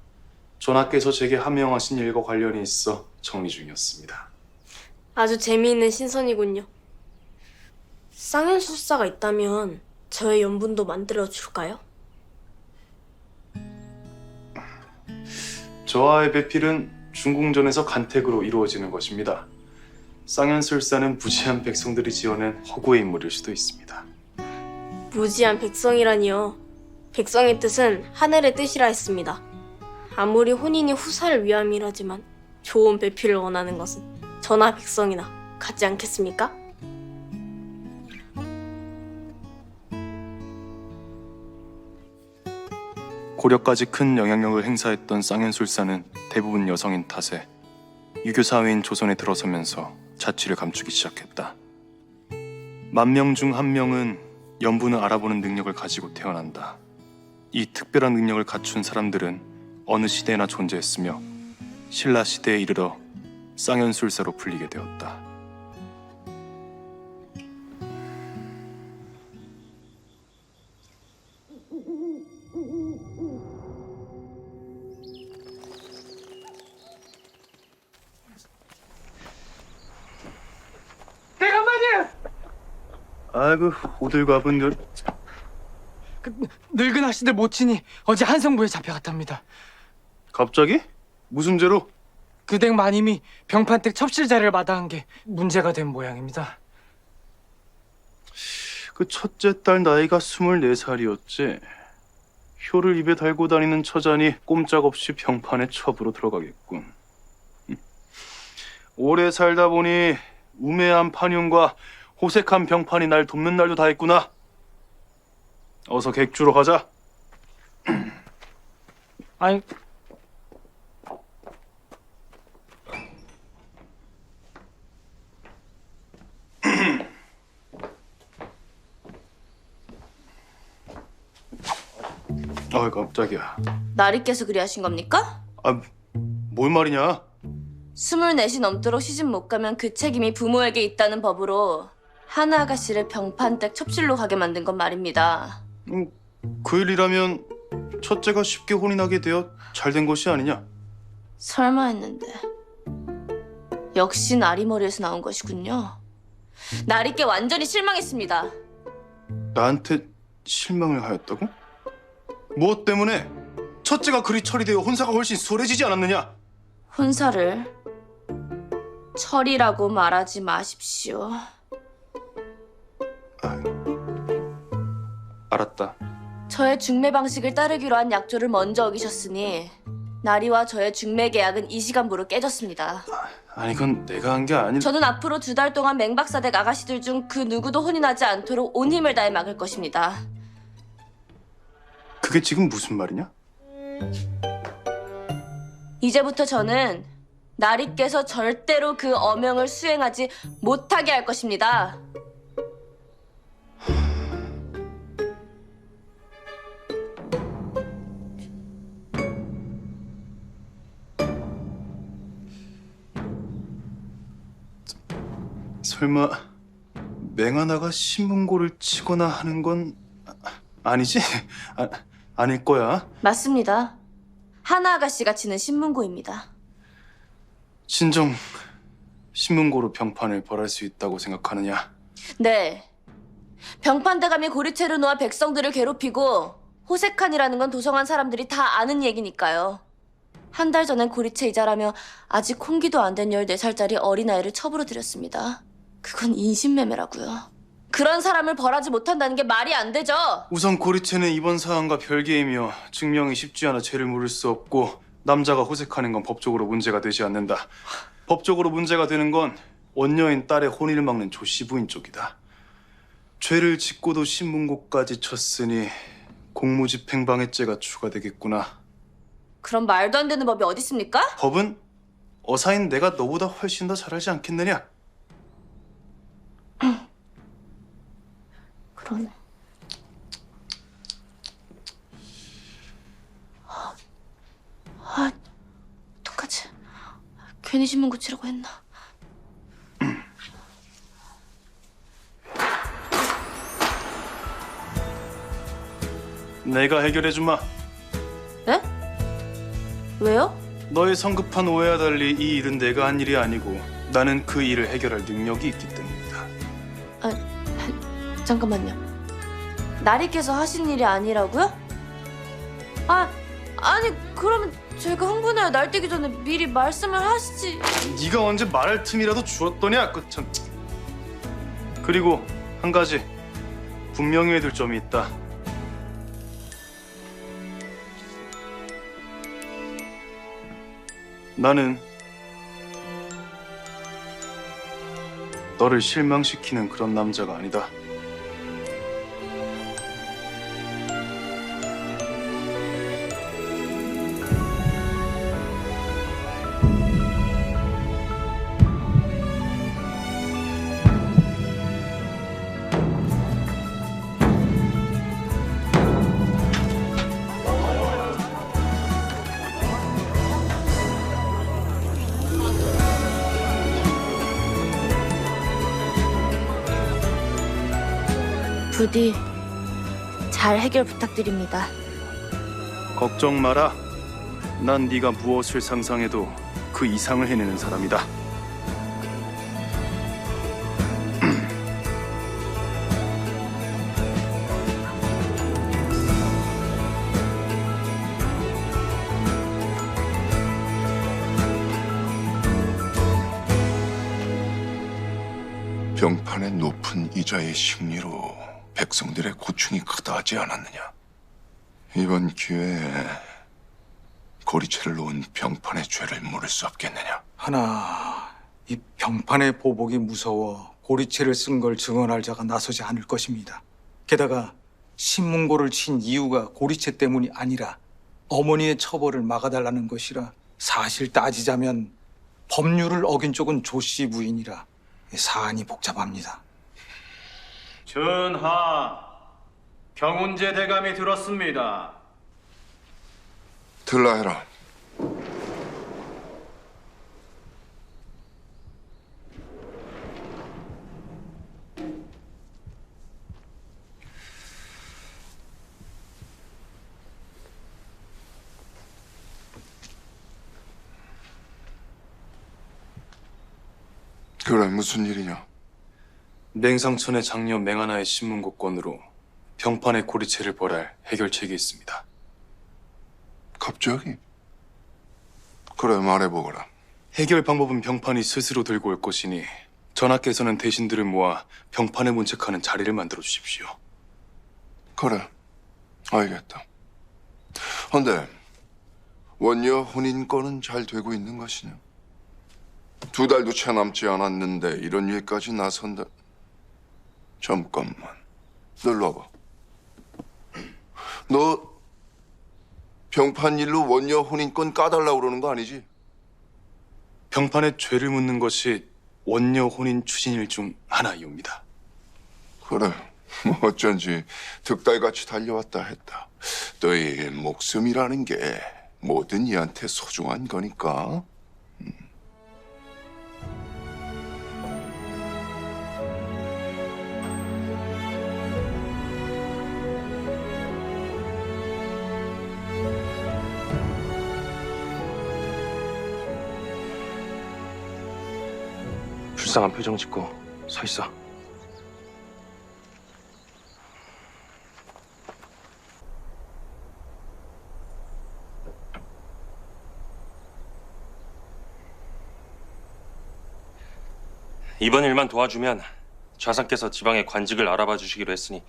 전하께서 제게 하명하신 일과 관련이 있어 정리 중이었습니다. 아주 재미있는 신선이군요. 쌍윤술사가 있다면 저의 연분도 만들어 줄까요? 저와의 배필은 중궁전에서 간택으로 이루어지는 것입니다. 쌍현술사는 무지한 백성들이 지어낸 허구의 인물일 수도 있습니다. 무지한 백성이라니요. 백성의 뜻은 하늘의 뜻이라 했습니다. 아무리 혼인이 후사를 위함이라지만 좋은 배필을 원하는 것은 전하 백성이나 같지 않겠습니까? 고려까지 큰 영향력을 행사했던 쌍현술사는 대부분 여성인 탓에 유교 사회인 조선에 들어서면서 자취를 감추기 시작했다. 10,000명 중 1명은 연분을 알아보는 능력을 가지고 태어난다. 이 특별한 능력을 갖춘 사람들은 어느 시대에나 존재했으며 신라 시대에 이르러 쌍현술사로 불리게 되었다. 대감마님! 아이고 호들갑은 늙은 아씨들 모친이 어제 한성부에 잡혀갔답니다. 갑자기? 무슨 죄로? 그댁 마님이 병판댁 첩실자리를 마다한 게 문제가 된 모양입니다. 그 첫째 딸 나이가 24살이었지. 효를 입에 달고 다니는 처자니 꼼짝없이 병판에 첩으로 들어가겠군. 오래 살다 보니 우매한 판윤과 호색한 병판이 날 돕는 날도 다 있구나. 어서 객주로 가자. 아니, 아 깜짝이야. 나리께서 그리하신 겁니까? 아, 뭘 말이냐? 24시 넘도록 시집 못 가면 그 책임이 부모에게 있다는 법으로 하나 아가씨를 병판댁 첩실로 가게 만든 건 말입니다. 그 일이라면 첫째가 쉽게 혼이 나게 되어 잘된 것이 아니냐? 설마 했는데 역시 나리 머리에서 나온 것이군요. 나리께 완전히 실망했습니다. 나한테 실망을 하였다고? 무엇 때문에? 첫째가 그리 처리되어 혼사가 훨씬 수월해지지 않았느냐? 혼사를 철이라고 말하지 마십시오. 알았다. 저의 중매 방식을 따르기로 한 약조를 먼저 어기셨으니 나리와 저의 중매 계약은 이 시간부로 깨졌습니다. 아니 그건 내가 한 게 아니. 저는 앞으로 2달 동안 맹박사댁 아가씨들 중 그 누구도 혼인하지 않도록 온 힘을 다해 막을 것입니다. 그게 지금 무슨 말이냐? 이제부터 저는 나리께서 절대로 그 어명을 수행하지 못하게 할 것입니다. 설마 맹하나가 신문고를 치거나 하는 건 아니지? 아닐 거야. 맞습니다. 하나 아가씨가 치는 신문고입니다. 진정 신문고로 병판을 벌할 수 있다고 생각하느냐? 네. 병판대감이 고리채로 놓아 백성들을 괴롭히고 호색한이라는 건 도성한 사람들이 다 아는 얘기니까요. 한 달 전엔 고리채 이자라며 아직 홍기도 안 된 14살짜리 어린아이를 첩으로 들였습니다. 그건 인신매매라고요. 그런 사람을 벌하지 못한다는 게 말이 안 되죠. 우선 고리채는 이번 사안과 별개이며 증명이 쉽지 않아 죄를 물을 수 없고 남자가 호색하는 건 법적으로 문제가 되지 않는다. 법적으로 문제가 되는 건 원녀인 딸의 혼인을 막는 조씨 부인 쪽이다. 죄를 짓고도 신문고까지 쳤으니 공무집행방해죄가 추가되겠구나. 그럼 말도 안 되는 법이 어디 있습니까? 법은 어사인 내가 너보다 훨씬 더 잘 알지 않겠느냐? 그러네. 괜히 신문 고치라고 했나? 내가 해결해주마. 네? 왜요? 너의 성급한 오해와 달리 이 일은 내가 한 일이 아니고 나는 그 일을 해결할 능력이 있기 때문이다. 잠깐만요. 나리께서 하신 일이 아니라고요? 아니 그러면 제가 흥분해야 날뛰기 전에 미리 말씀을 하시지. 네가 언제 말할 틈이라도 주었더냐? 그 참. 그리고 한 가지 분명히 해둘 점이 있다. 나는 너를 실망시키는 그런 남자가 아니다. 부디 잘 해결 부탁드립니다. 걱정 마라. 난 네가 무엇을 상상해도 그 이상을 해내는 사람이다. 병판의 높은 이자의 식리로 백성들의 고충이 크다 하지 않았느냐? 이번 기회에 고리채를 놓은 병판의 죄를 물을 수 없겠느냐? 하나, 이 병판의 보복이 무서워 고리채를 쓴 걸 증언할 자가 나서지 않을 것입니다. 게다가 신문고를 친 이유가 고리채 때문이 아니라 어머니의 처벌을 막아달라는 것이라 사실 따지자면 법률을 어긴 쪽은 조 씨 부인이라 사안이 복잡합니다. 전하, 경운제 대감이 들었습니다. 들라 해라. 그래, 무슨 일이냐? 맹상천의 장녀 맹하나의 신문고 건으로 병판의 고리채를 벌할 해결책이 있습니다. 갑자기? 그래, 말해보거라. 해결 방법은 병판이 스스로 들고 올 것이니 전하께서는 대신들을 모아 병판에 문책하는 자리를 만들어 주십시오. 그래, 알겠다. 헌데 원녀 혼인 건은 잘 되고 있는 것이냐? 2달도 채 남지 않았는데 이런 일까지 나선다. 잠깐만, 널 와봐. 너 병판 일로 원녀 혼인권 까달라고 그러는 거 아니지? 병판에 죄를 묻는 것이 원녀 혼인 추진일 중 하나이옵니다. 그래, 뭐 어쩐지 득달같이 달려왔다 했다. 너의 목숨이라는 게 뭐든 이한테 소중한 거니까. 불쌍한 표정 짓고 서 있어. 이번 일만 도와주면 좌상께서 지방의 관직을 알아봐 주시기로 했으니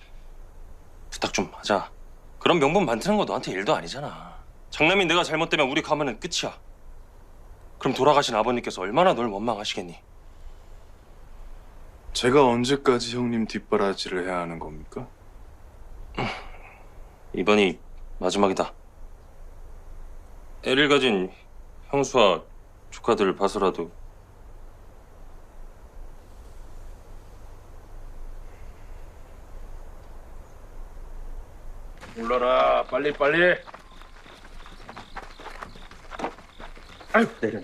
부탁 좀 하자. 그런 명분 만드는 거 너한테 일도 아니잖아. 장남이 내가 잘못되면 우리 가문은 끝이야. 그럼 돌아가신 아버님께서 얼마나 널 원망하시겠니? 제가 언제까지 형님 뒷바라지를 해야 하는 겁니까? 이번이 마지막이다. 애를 가진 형수와 조카들을 봐서라도 올라라, 빨리. 아유, 내려.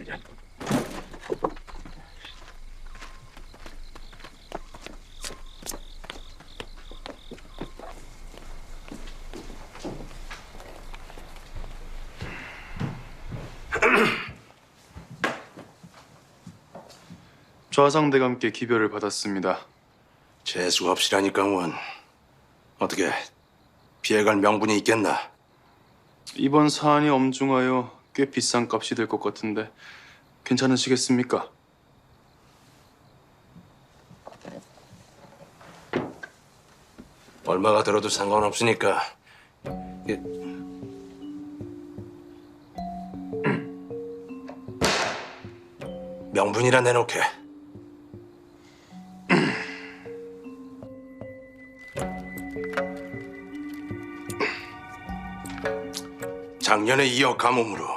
좌상대감께 기별을 받았습니다. 재수가 없이라니까 원. 어떻게 피해갈 명분이 있겠나? 이번 사안이 엄중하여 꽤 비싼 값이 될 것 같은데 괜찮으시겠습니까? 얼마가 들어도 상관없으니까. 명분이라 내놓게. 작년에 이어 가뭄으로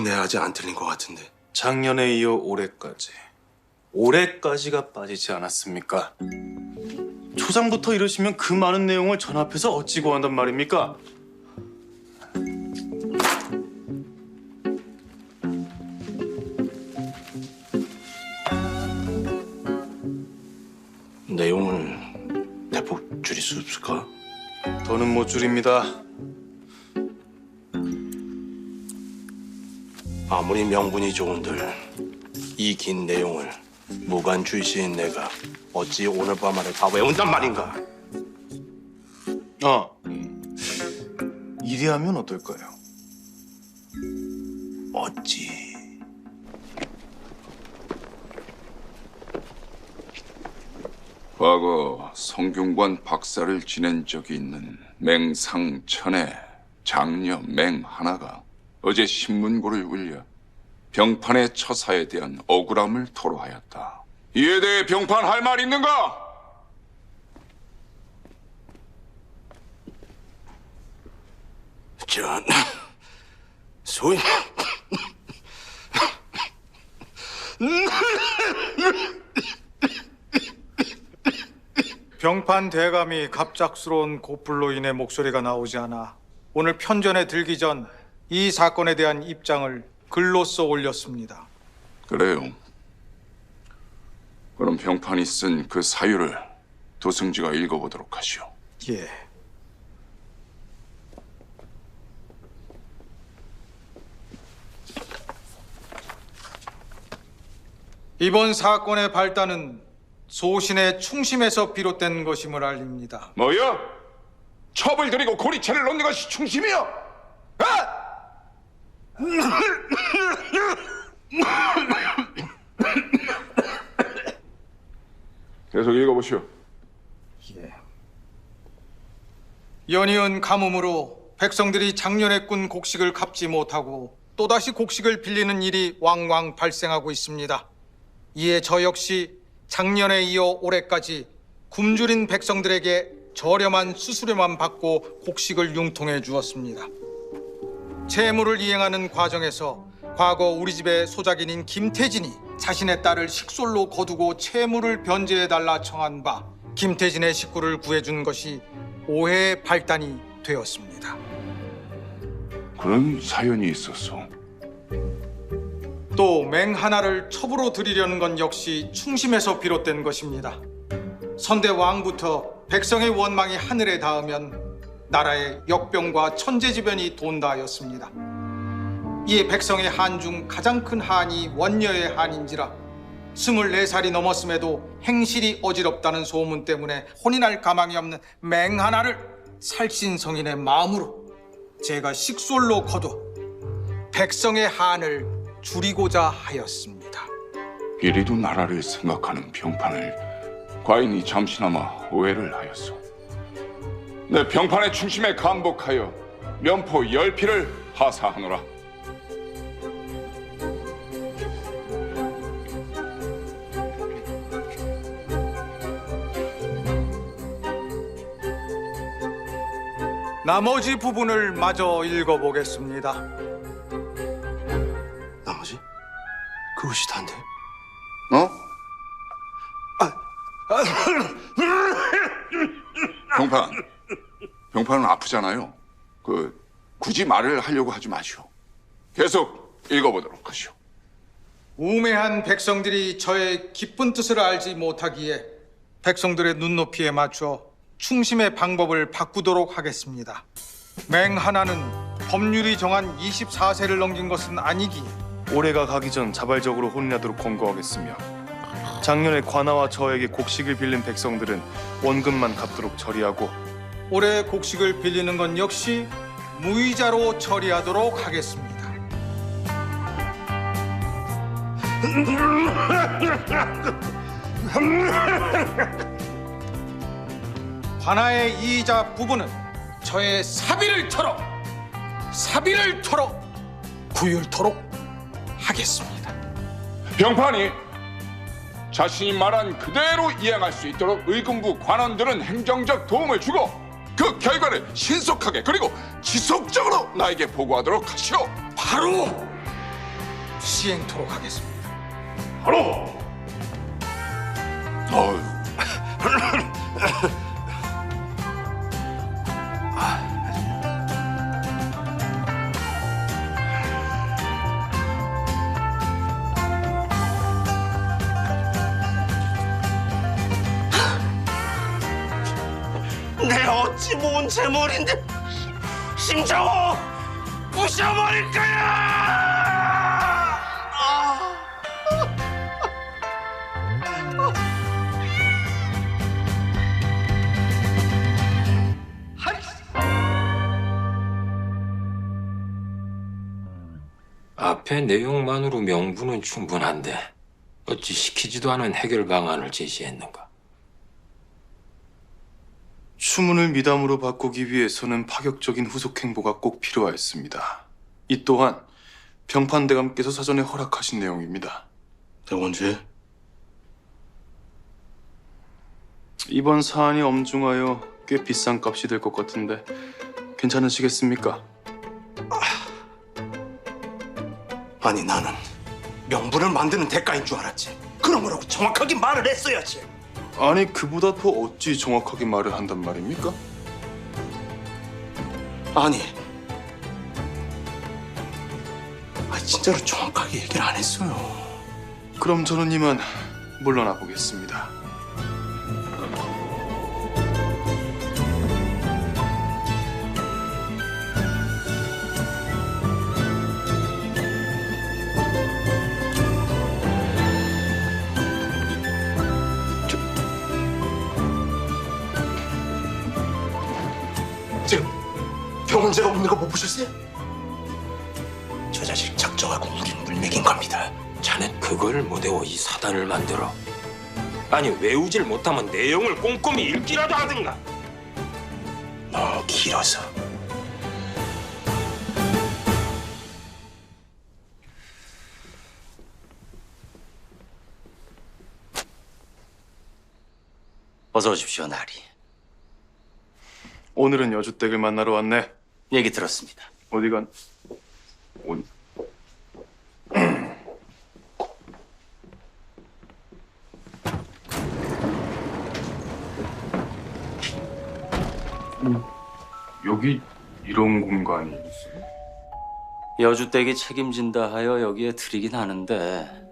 내 아직 안 틀린 것 같은데. 작년에 이어 올해까지. 올해까지가 빠지지 않았습니까? 초장부터 이러시면 그 많은 내용을 전 앞에서 어찌 고한단 말입니까? 내용을 대폭 줄일 수 없을까? 더는 못 줄입니다. 아무리 명분이 좋은들 이 긴 내용을 무관주의시인 내가 어찌 오늘 밤 안에 다 외운단 말인가? 이리 하면 어떨까요? 어찌? 과거 성균관 박사를 지낸 적이 있는 맹상천의 장녀 맹하나가 어제 신문고를 울려 병판의 처사에 대한 억울함을 토로하였다. 이에 대해 병판 할 말 있는가? 전 소인 병판 대감이 갑작스러운 고풀로 인해 목소리가 나오지 않아 오늘 편전에 들기 전 이 사건에 대한 입장을 글로써 올렸습니다. 그래요. 그럼 병판이 쓴 그 사유를 도승지가 읽어보도록 하시오. 예. 이번 사건의 발단은 소신의 충심에서 비롯된 것임을 알립니다. 뭐야? 첩을 들이고 고리채를 놓는 것이 충심이야? 아! 계속 읽어보시오. 연이은 가뭄으로 백성들이 작년에 꾼 곡식을 갚지 못하고 또다시 곡식을 빌리는 일이 왕왕 발생하고 있습니다. 이에 저 역시 작년에 이어 올해까지 굶주린 백성들에게 저렴한 수수료만 받고 곡식을 융통해 주었습니다. 채무를 이행하는 과정에서 과거 우리 집의 소작인인 김태진이 자신의 딸을 식솔로 거두고 채무를 변제해달라 청한 바 김태진의 식구를 구해준 것이 오해의 발단이 되었습니다. 그런 사연이 있었어. 또 맹하나를 첩으로 들이려는 건 역시 충심에서 비롯된 것입니다. 선대 왕부터 백성의 원망이 하늘에 닿으면 나라의 역병과 천재지변이 돈다 하였습니다. 이에 백성의 한 중 가장 큰 한이 원녀의 한인지라 24살이 넘었음에도 행실이 어지럽다는 소문 때문에 혼인할 가망이 없는 맹하나를 살신성인의 마음으로 제가 식솔로 거둬 백성의 한을 줄이고자 하였습니다. 이리도 나라를 생각하는 병판을 과인이 잠시나마 오해를 하였소. 내 병판의 충심에 감복하여 면포 10피를 하사하노라. 나머지 부분을 마저 읽어보겠습니다. 나머지? 그것이 단데? 어? 병판은 아프잖아요. 굳이 말을 하려고 하지 마시오. 계속 읽어보도록 하시오. 우매한 백성들이 저의 깊은 뜻을 알지 못하기에 백성들의 눈높이에 맞춰 충심의 방법을 바꾸도록 하겠습니다. 맹하나는 법률이 정한 24세를 넘긴 것은 아니기에 올해가 가기 전 자발적으로 혼인하도록 권고하겠으며 작년에 관아와 저에게 곡식을 빌린 백성들은 원금만 갚도록 처리하고 올해 곡식을 빌리는 건 역시 무이자로 처리하도록 하겠습니다. 관아의 이자 부분은 저의 사비를 털어 구휼토록 하겠습니다. 병판이 자신이 말한 그대로 이행할 수 있도록 의금부 관원들은 행정적 도움을 주고 그 결과를 신속하게 그리고 지속적으로 나에게 보고하도록 하시오. 바로 시행토록 하겠습니다. 바로. 내 어찌 모은 재물인데 심정호 부셔버릴 거야! 앞에 내용만으로 명분은 충분한데 어찌 시키지도 않은 해결 방안을 제시했는가? 추문을 미담으로 바꾸기 위해서는 파격적인 후속 행보가 꼭 필요하였습니다. 이 또한 병판대감께서 사전에 허락하신 내용입니다. 언제? 이번 사안이 엄중하여 꽤 비싼 값이 될 것 같은데 괜찮으시겠습니까? 아니 나는 명분을 만드는 대가인 줄 알았지. 그러므로 정확하게 말을 했어야지. 아니 그보다 더 어찌 정확하게 말을 한단 말입니까? 아니 진짜로 정확하게 얘기를 안 했어요. 그럼 저는 이만 물러나 보겠습니다. 지금 병원제가 없는 거 못 보셨어요? 저 자식 작정하고 우린 물먹인 겁니다. 자넨 그걸 못 외워 이 사단을 만들어. 아니 외우질 못하면 내용을 꼼꼼히 읽기라도 하든가. 너무 길어서. 어서 오십시오, 나리. 오늘은 여주댁을 만나러 왔네. 얘기 들었습니다. 어디 간? 여기 이런 공간이 있어요? 여주댁이 책임진다 하여 여기에 들이긴 하는데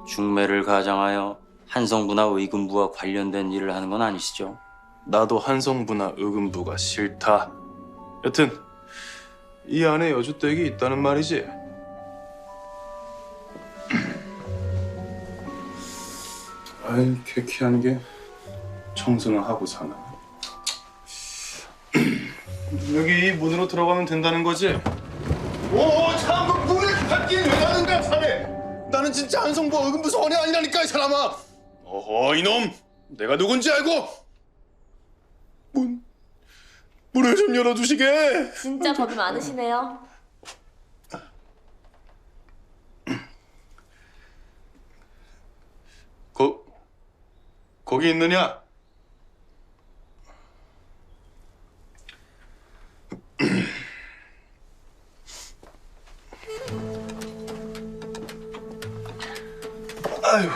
중매를 가장하여 한성부나 의금부와 관련된 일을 하는 건 아니시죠? 나도 한성부나 의금부가 싫다. 여튼 이 안에 여주댁이 있다는 말이지. 아이 쾌쾌한 게 청소는 하고 사나. 여기 이 문으로 들어가면 된다는 거지? 오, 참, 그 문을 닫긴 왜 닫는가, 자네? 나는 진짜 한성부 의금부 선이 아니라니까, 이 사람아. 어허, 이놈! 내가 누군지 알고! 문을 좀 열어두시게! 진짜 법이 많으시네요. 거기 있느냐? 아유,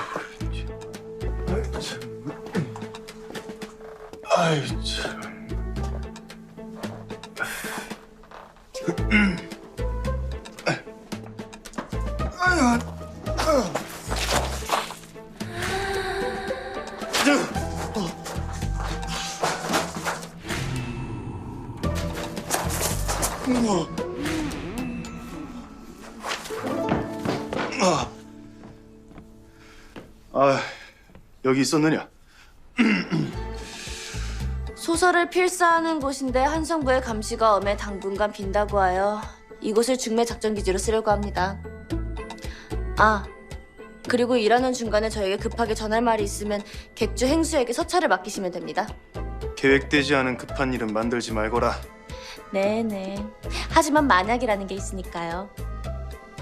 아유 참. 여기 있었느냐? 소설을 필사하는 곳인데 한성부의 감시가 엄해 당분간 빈다고 하여 이곳을 중매 작전 기지로 쓰려고 합니다. 아, 그리고 일하는 중간에 저에게 급하게 전할 말이 있으면 객주 행수에게 서차를 맡기시면 됩니다. 계획되지 않은 급한 일은 만들지 말거라. 네네. 하지만 만약이라는 게 있으니까요.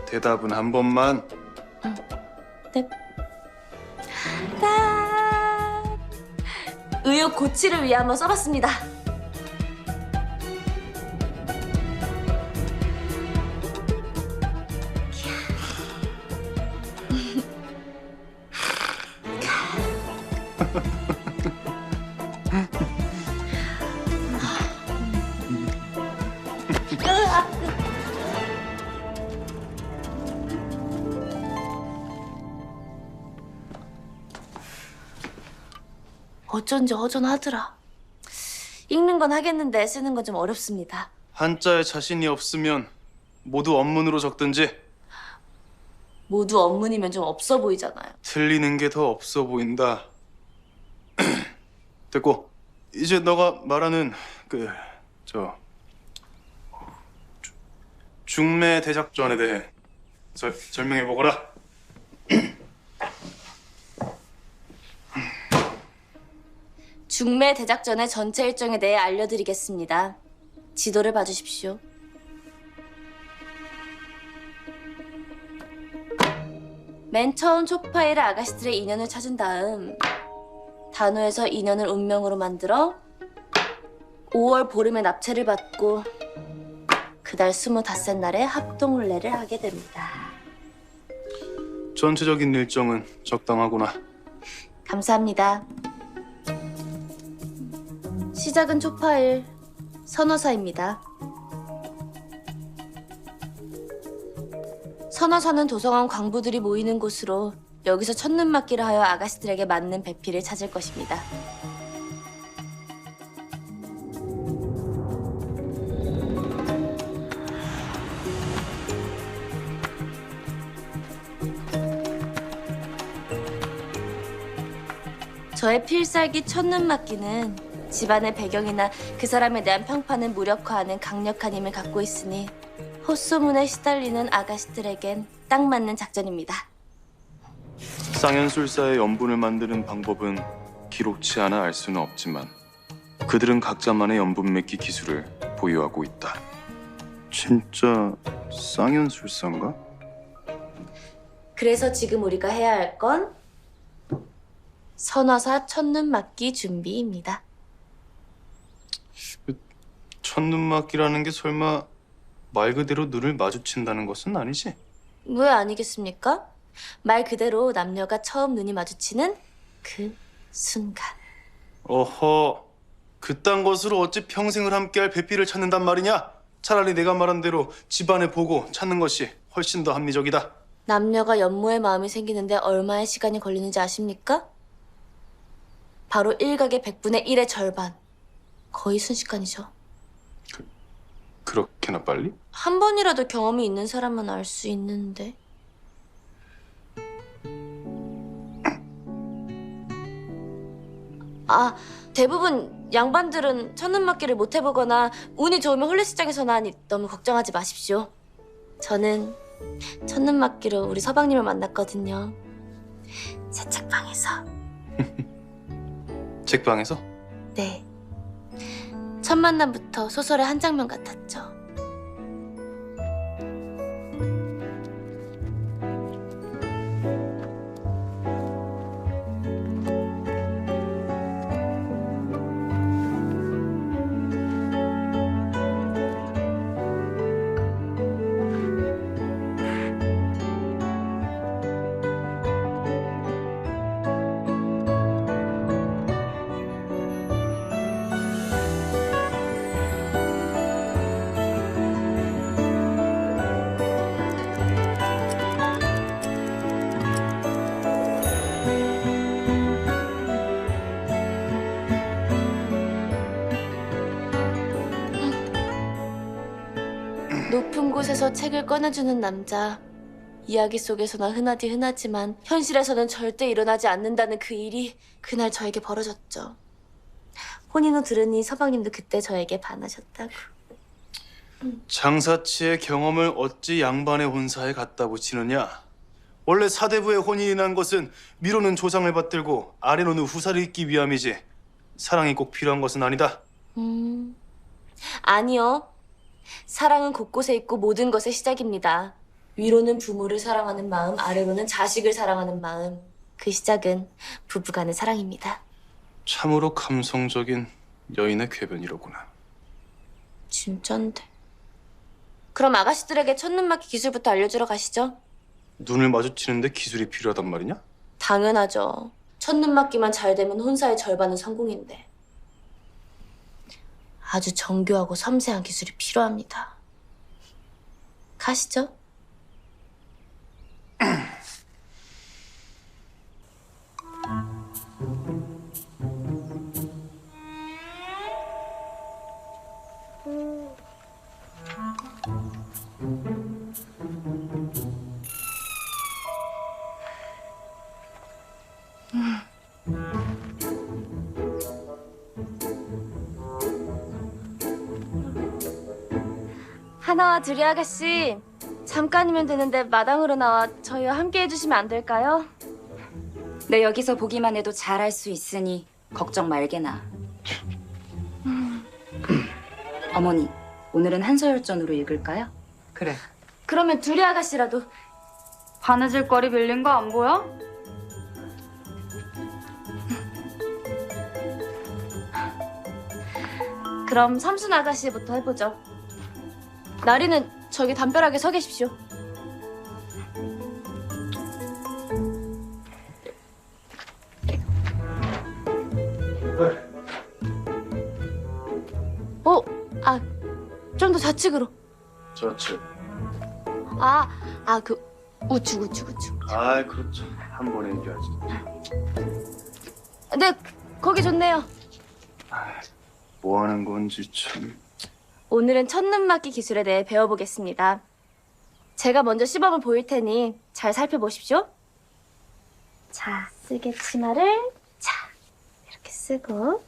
대답은 한 번만. 네. 딱! 의욕 고취를 위해 한번 써봤습니다. 어쩐지 허전하더라. 읽는 건 하겠는데 쓰는 건 좀 어렵습니다. 한자에 자신이 없으면 모두 원문으로 적든지. 모두 원문이면 좀 없어 보이잖아요. 틀리는 게 더 없어 보인다. 됐고, 이제 너가 말하는 중매 대작전에 대해 설명해 보거라. 중매 대작전의 전체 일정에 대해 알려드리겠습니다. 지도를 봐주십시오. 맨 처음 초파일의 아가씨들의 인연을 찾은 다음 단호에서 인연을 운명으로 만들어 5월 보름에 납체를 받고 그달 25날에 합동혼례를 하게 됩니다. 전체적인 일정은 적당하구나. 감사합니다. 시작은 초파일 선어사입니다. 선어사는 도성원 광부들이 모이는 곳으로 여기서 첫눈 맞기를 하여 아가씨들에게 맞는 배필을 찾을 것입니다. 저의 필살기 첫눈 맞기는 집안의 배경이나 그 사람에 대한 평판을 무력화하는 강력한 힘을 갖고 있으니 헛소문에 시달리는 아가씨들에겐 딱 맞는 작전입니다. 쌍연술사의 연분을 만드는 방법은 기록치 않아 알 수는 없지만 그들은 각자만의 연분 맺기 기술을 보유하고 있다. 진짜 쌍연술사인가? 그래서 지금 우리가 해야 할 건 선화사 첫눈 맞기 준비입니다. 첫눈 맞기라는 게 설마 말 그대로 눈을 마주친다는 것은 아니지? 왜 아니겠습니까? 말 그대로 남녀가 처음 눈이 마주치는 그 순간. 어허, 그딴 것으로 어찌 평생을 함께할 배필을 찾는단 말이냐? 차라리 내가 말한 대로 집안에 보고 찾는 것이 훨씬 더 합리적이다. 남녀가 연모의 마음이 생기는데 얼마의 시간이 걸리는지 아십니까? 바로 1각의 100분의 1의 절반. 거의 순식간이죠. 그렇게나 빨리? 한 번이라도 경험이 있는 사람만 알 수 있는데. 아, 대부분 양반들은 첫눈 맞기를 못 해보거나 운이 좋으면 혼례시장에서나 하니 너무 걱정하지 마십시오. 저는 첫눈 맞기로 우리 서방님을 만났거든요. 제 책방에서. 책방에서? 네. 첫 만남부터 소설의 한 장면 같았죠. 높은 곳에서 책을 꺼내주는 남자. 이야기 속에서나 흔하디 흔하지만 현실에서는 절대 일어나지 않는다는 그 일이 그날 저에게 벌어졌죠. 혼인 후 들으니 서방님도 그때 저에게 반하셨다고. 장사치의 경험을 어찌 양반의 혼사에 갖다 붙이느냐? 원래 사대부의 혼인이 난 것은 위로는 조상을 받들고 아래로는 후사를 잇기 위함이지 사랑이 꼭 필요한 것은 아니다. 아니요. 사랑은 곳곳에 있고 모든 것의 시작입니다. 위로는 부모를 사랑하는 마음, 아래로는 자식을 사랑하는 마음. 그 시작은 부부간의 사랑입니다. 참으로 감성적인 여인의 궤변이로구나. 진짠데. 그럼 아가씨들에게 첫눈 맞기 기술부터 알려주러 가시죠. 눈을 마주치는데 기술이 필요하단 말이냐? 당연하죠. 첫눈 맞기만 잘 되면 혼사의 절반은 성공인데. 아주 정교하고 섬세한 기술이 필요합니다. 가시죠. 하나와 둘이 아가씨, 잠깐이면 되는데 마당으로 나와 저희와 함께 해주시면 안 될까요? 내 여기서 보기만 해도 잘할 수 있으니 걱정 말게나. 어머니, 오늘은 한서열전으로 읽을까요? 그래. 그러면 둘이 아가씨라도. 바느질 거리 빌린 거 안 보여? 그럼 삼순 아가씨부터 해보죠. 나리는 저기 담벼락에 서 계십시오. 좀 더 좌측으로. 저치. 우측. 아, 그렇죠. 한 번에 얘기하지. 네, 거기 좋네요. 뭐 하는 건지 참. 오늘은 첫눈 맞기 기술에 대해 배워보겠습니다. 제가 먼저 시범을 보일 테니 잘 살펴보십시오. 자, 쓰개 치마를 이렇게 쓰고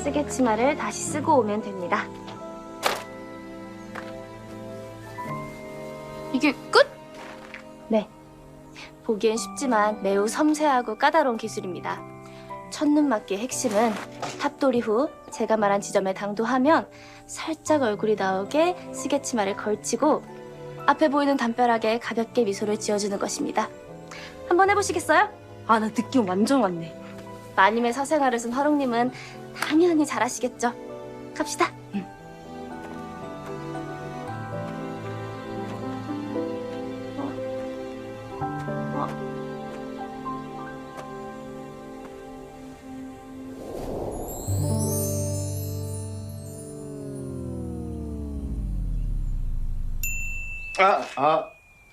쓰개 치마를 다시 쓰고 오면 됩니다. 이게 끝? 네. 보기엔 쉽지만 매우 섬세하고 까다로운 기술입니다. 첫눈 맞기의 핵심은 탑돌이 후 제가 말한 지점에 당도하면 살짝 얼굴이 나오게 쓰개 치마를 걸치고 앞에 보이는 담벼락에 가볍게 미소를 지어주는 것입니다. 한번 해보시겠어요? 나 느낌 완전 왔네. 마님의 사생활을 쓴 화롱님은 당연히 잘하시겠죠. 갑시다.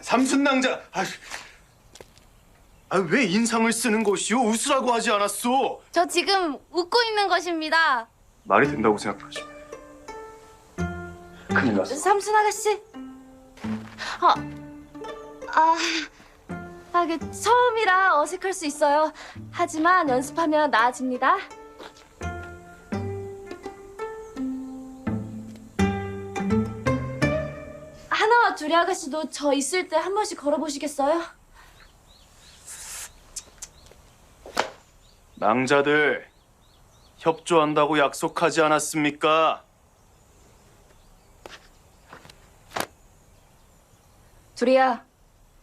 삼순낭자. 왜 인상을 쓰는 것이오? 웃으라고 하지 않았소? 저 지금 웃고 있는 것입니다. 말이 된다고 생각하지. 큰일 났어. 삼순 아가씨. 처음이라 어색할 수 있어요. 하지만 연습하면 나아집니다. 하나와 둘이 아가씨도 저 있을 때 한 번씩 걸어보시겠어요? 낭자들, 협조한다고 약속하지 않았습니까? 둘이야,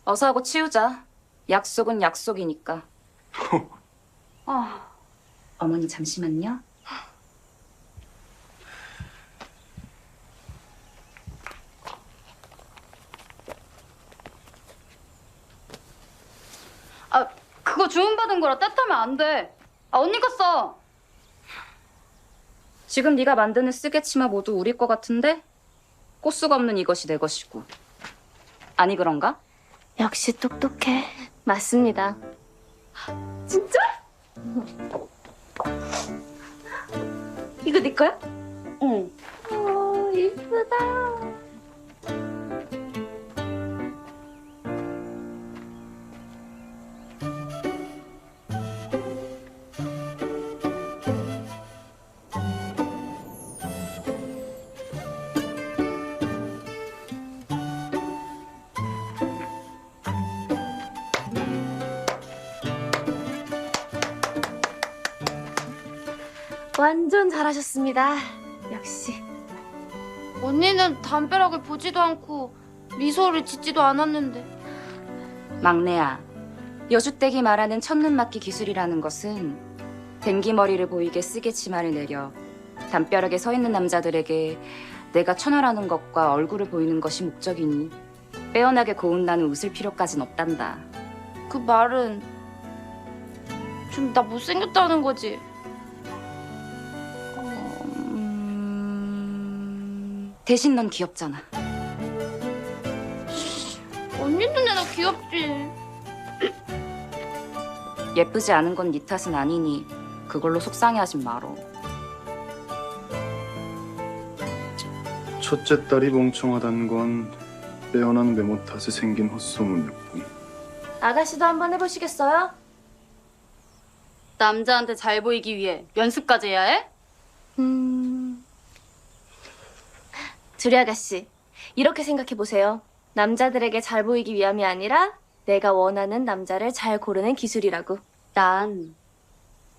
어서 하고 치우자. 약속은 약속이니까. 어머니 잠시만요. 받은 거라 떼타면 안 돼. 아, 언니 거 써. 지금 네가 만드는 쓰개치마 모두 우리 거 같은데? 꽃수가 없는 이것이 내 것이고. 아니 그런가? 역시 똑똑해. 맞습니다. 진짜? 이거 네 거야? 응. 오, 이쁘다. 완전 잘하셨습니다. 역시. 언니는 담벼락을 보지도 않고 미소를 짓지도 않았는데. 막내야, 여주댁이 말하는 첫눈 맞기 기술이라는 것은 댕기머리를 보이게 쓰개치마를 내려 담벼락에 서 있는 남자들에게 내가 처녀라는 것과 얼굴을 보이는 것이 목적이니 빼어나게 고운 나는 웃을 필요까진 없단다. 그 말은 좀 나 못생겼다는 거지. 대신 넌 귀엽잖아. 언니 눈에나 귀엽지. 예쁘지 않은 건 네 탓은 아니니 그걸로 속상해하진 말어. 첫째 딸이 멍청하다는 건 빼어난 외모 탓에 생긴 헛소문이었군. 아가씨도 한번 해보시겠어요? 남자한테 잘 보이기 위해 연습까지 해야 해? 두리 아가씨, 이렇게 생각해보세요. 남자들에게 잘 보이기 위함이 아니라 내가 원하는 남자를 잘 고르는 기술이라고. 난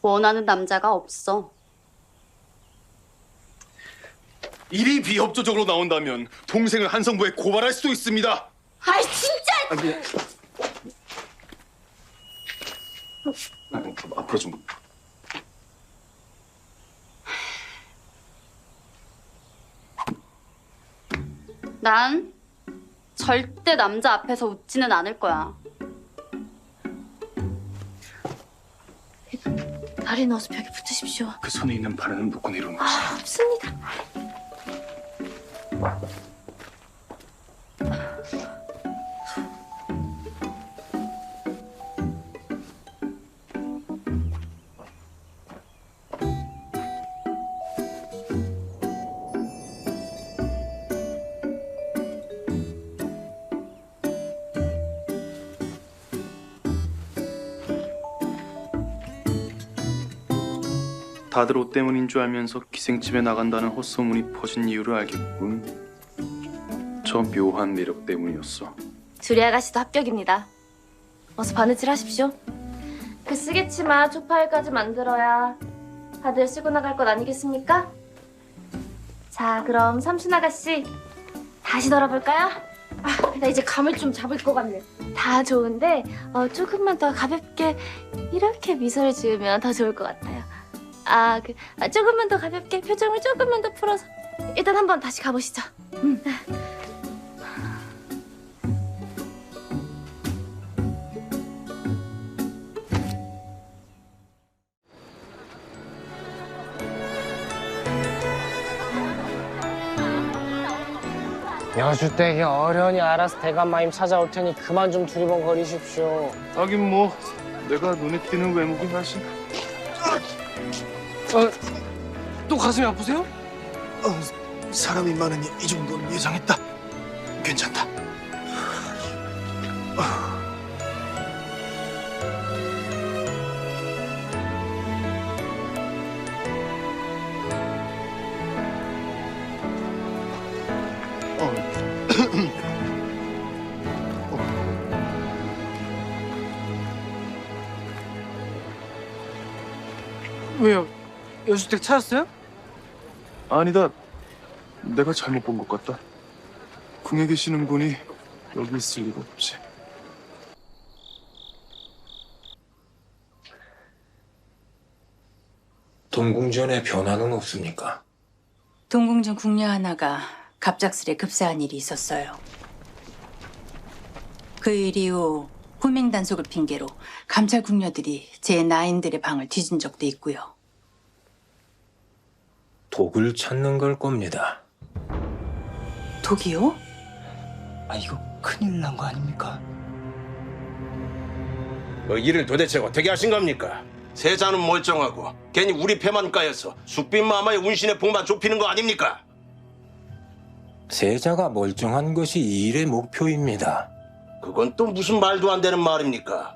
원하는 남자가 없어. 일이 비협조적으로 나온다면 동생을 한성부에 고발할 수도 있습니다. 아이 진짜! 앞으로 좀. 난 절대 남자 앞에서 웃지는 않을 거야. 다리 넣어서 벽에 붙으십시오. 그 손에 있는 바늘은 묶고 내려오는 거지. 없습니다. 다들 옷 때문인 줄 알면서 기생집에 나간다는 헛소문이 퍼진 이유를 알겠군. 저 묘한 매력 때문이었어. 두리 아가씨도 합격입니다. 어서 바느질 하십시오. 그 쓰개치마 초파일까지 만들어야 다들 쓰고 나갈 것 아니겠습니까? 자, 그럼 삼순 아가씨 다시 널어볼까요? 나 이제 감을 좀 잡을 것 같네. 다 좋은데 조금만 더 가볍게 이렇게 미소를 지으면 더 좋을 것 같아요. 조금만 더 가볍게 표정을 조금만 더 풀어서 일단 한번 다시 가보시죠. 여주댁이 어련히 알아서 대감마임 찾아올 테니 그만 좀 두리번거리십시오. 하긴 뭐 내가 눈에 띄는 외모긴 하지. 또 가슴이 아프세요? 사람이 많으니 이 정도는 예상했다. 괜찮다. 왜요? 여주댁 찾았어요? 아니다. 내가 잘못 본 것 같다. 궁에 계시는 분이 여기 있을 리가 없지. 동궁전에 변화는 없습니까? 동궁전 궁녀 하나가 갑작스레 급사한 일이 있었어요. 그 일 이후 후맹 단속을 핑계로 감찰 궁녀들이 제 나인들의 방을 뒤진 적도 있고요. 독을 찾는 걸 겁니다. 독이요? 아, 이거 큰일 난 거 아닙니까? 뭐 일을 도대체 어떻게 하신 겁니까? 세자는 멀쩡하고 괜히 우리 패만 까여서 숙빈 마마의 운신의 복만 좁히는 거 아닙니까? 세자가 멀쩡한 것이 이 일의 목표입니다. 그건 또 무슨 말도 안 되는 말입니까?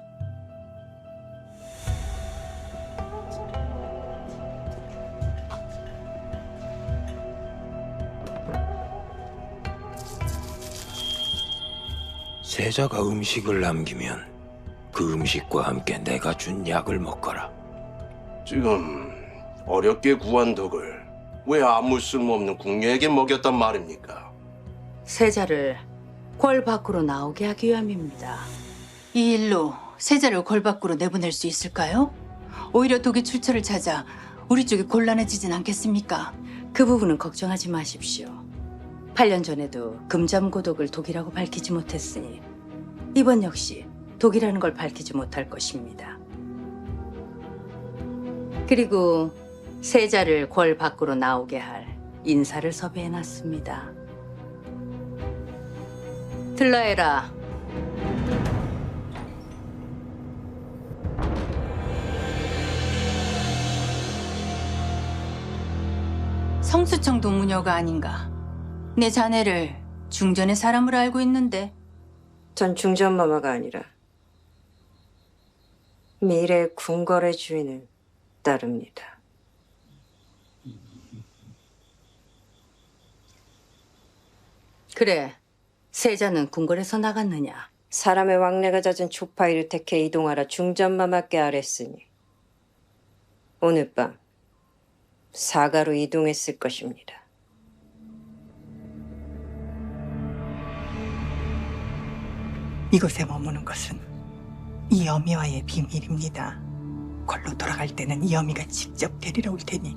세자가 음식을 남기면 그 음식과 함께 내가 준 약을 먹거라. 지금 어렵게 구한 독을 왜 아무 쓸모없는 궁녀에게 먹였단 말입니까? 세자를 궐 밖으로 나오게 하기 위함입니다. 이 일로 세자를 궐 밖으로 내보낼 수 있을까요? 오히려 독의 출처를 찾아 우리 쪽이 곤란해지진 않겠습니까? 그 부분은 걱정하지 마십시오. 8년 전에도 금잠고독을 독이라고 밝히지 못했으니 이번 역시 독이라는 걸 밝히지 못할 것입니다. 그리고 세자를 궐 밖으로 나오게 할 인사를 섭외해놨습니다. 들라에라. 성수청 동무녀가 아닌가. 내 자네를 중전의 사람으로 알고 있는데. 전 중전마마가 아니라 미래 궁궐의 주인을 따릅니다. 그래, 세자는 궁궐에서 나갔느냐? 사람의 왕래가 잦은 초파이를 택해 이동하라 중전마마께 아랬으니 오늘 밤 사가로 이동했을 것입니다. 이곳에 머무는 것은 이 어미와의 비밀입니다. 궐로 돌아갈 때는 이 어미가 직접 데리러 올 테니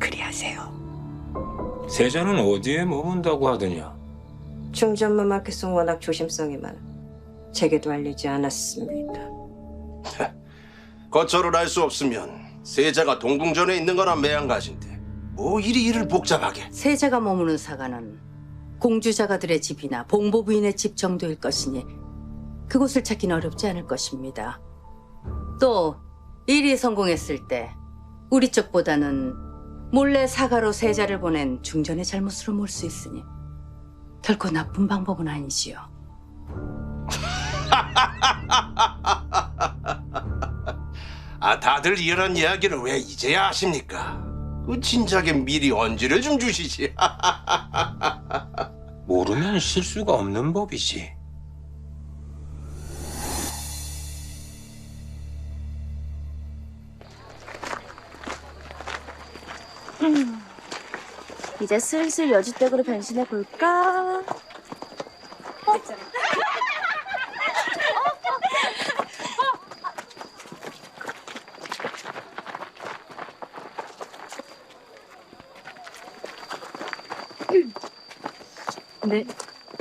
그리하세요. 세자는 어디에 머문다고 하더냐? 중전마마께서 워낙 조심성이 많아 제게도 알리지 않았습니다. 거처를 알 수 없으면 세자가 동궁전에 있는 거나 매한가지인데 뭐 이리 일을 복잡하게. 세자가 머무는 사가는 공주자가들의 집이나 봉보 부인의 집 정도일 것이니 그곳을 찾기는 어렵지 않을 것입니다. 또 일이 성공했을 때 우리 쪽보다는 몰래 사가로 세자를 보낸 중전의 잘못으로 몰 수 있으니 결코 나쁜 방법은 아니지요. 아, 다들 이런 이야기를 왜 이제야 하십니까? 그 진작에 미리 언지를 좀 주시지. 모르면 실수가 없는 법이지. 이제 슬슬 여주댁으로 변신해 볼까? 근데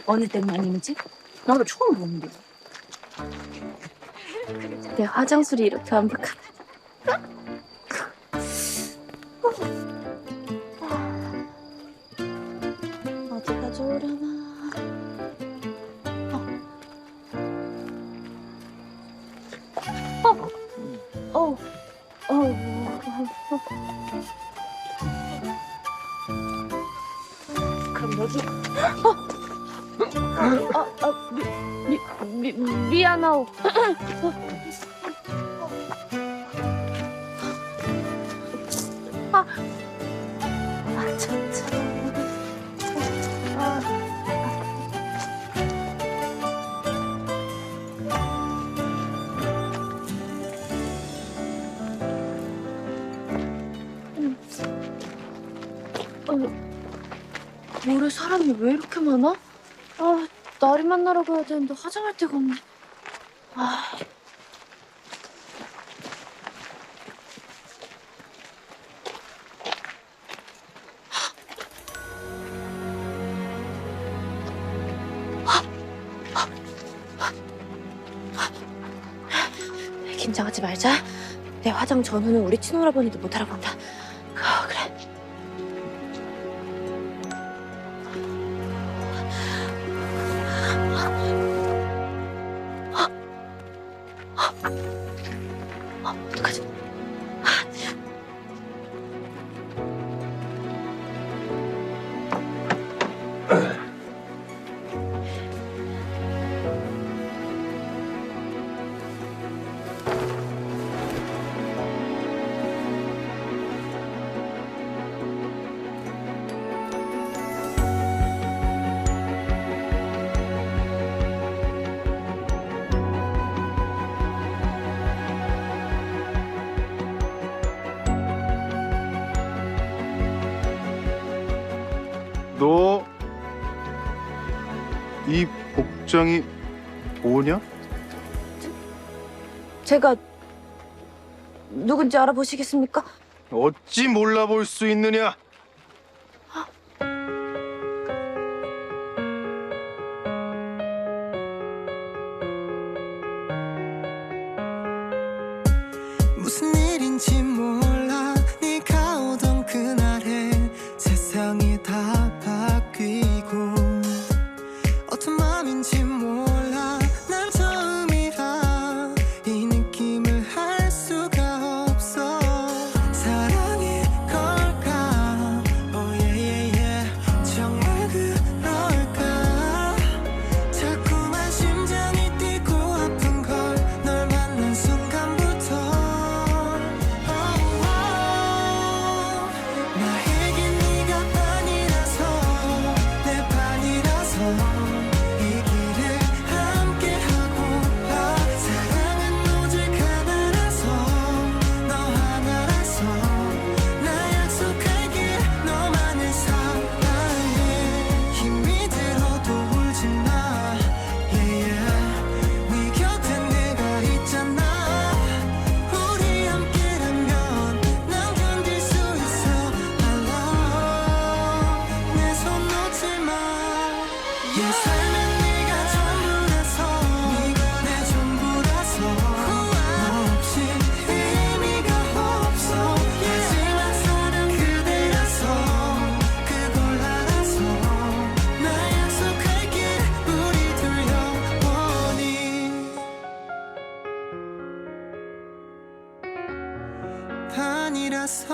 어느 땡마님이지? 나도 처음 보는데. 내 화장술이 이렇게 완벽하다. 어디가 좋으려나? 그럼 여기. 미안하오. 올해 사람이 왜 이렇게 많아? 아, 나리 만나러 가야 되는데 화장할 데가 없네. 아. 긴장하지 말자. 내 화장 전후는 우리 친오라버니도 못 알아본다. 그래. 어떡하지? 너 이 복장이 뭐냐? 제가 누군지 알아보시겠습니까? 어찌 몰라볼 수 있느냐? 무슨 일인지 몰라 네가 오던 그날에 세상이 다 바뀌고 어떤 맘인지 몰라 난 처음이라 이 느낌을 할 수가 없어 사랑이 걸까 oh yeah, yeah, yeah. 정말 그럴까 자꾸만 심장이 뛰고 아픈 걸 널 만난 순간부터 나에겐 네가 반이라서 내 반이라서 이 길을 함께하고파 사랑은 오직 하나라서 너 하나라서 나 약속할게 너만을 사랑해 힘이 들어도 울지마 yeah, yeah. 네 곁에 내가 있잖아 우리 함께라면 난 견딜 수 있어 I love 내 손 놓지마 내 삶엔 네가 전부라서 네가 내 전부라서 너 없이 의미가 없어 하지만 사랑 그대라서 그걸 알아서 나 약속할게 우리 둘 영원히 반이라서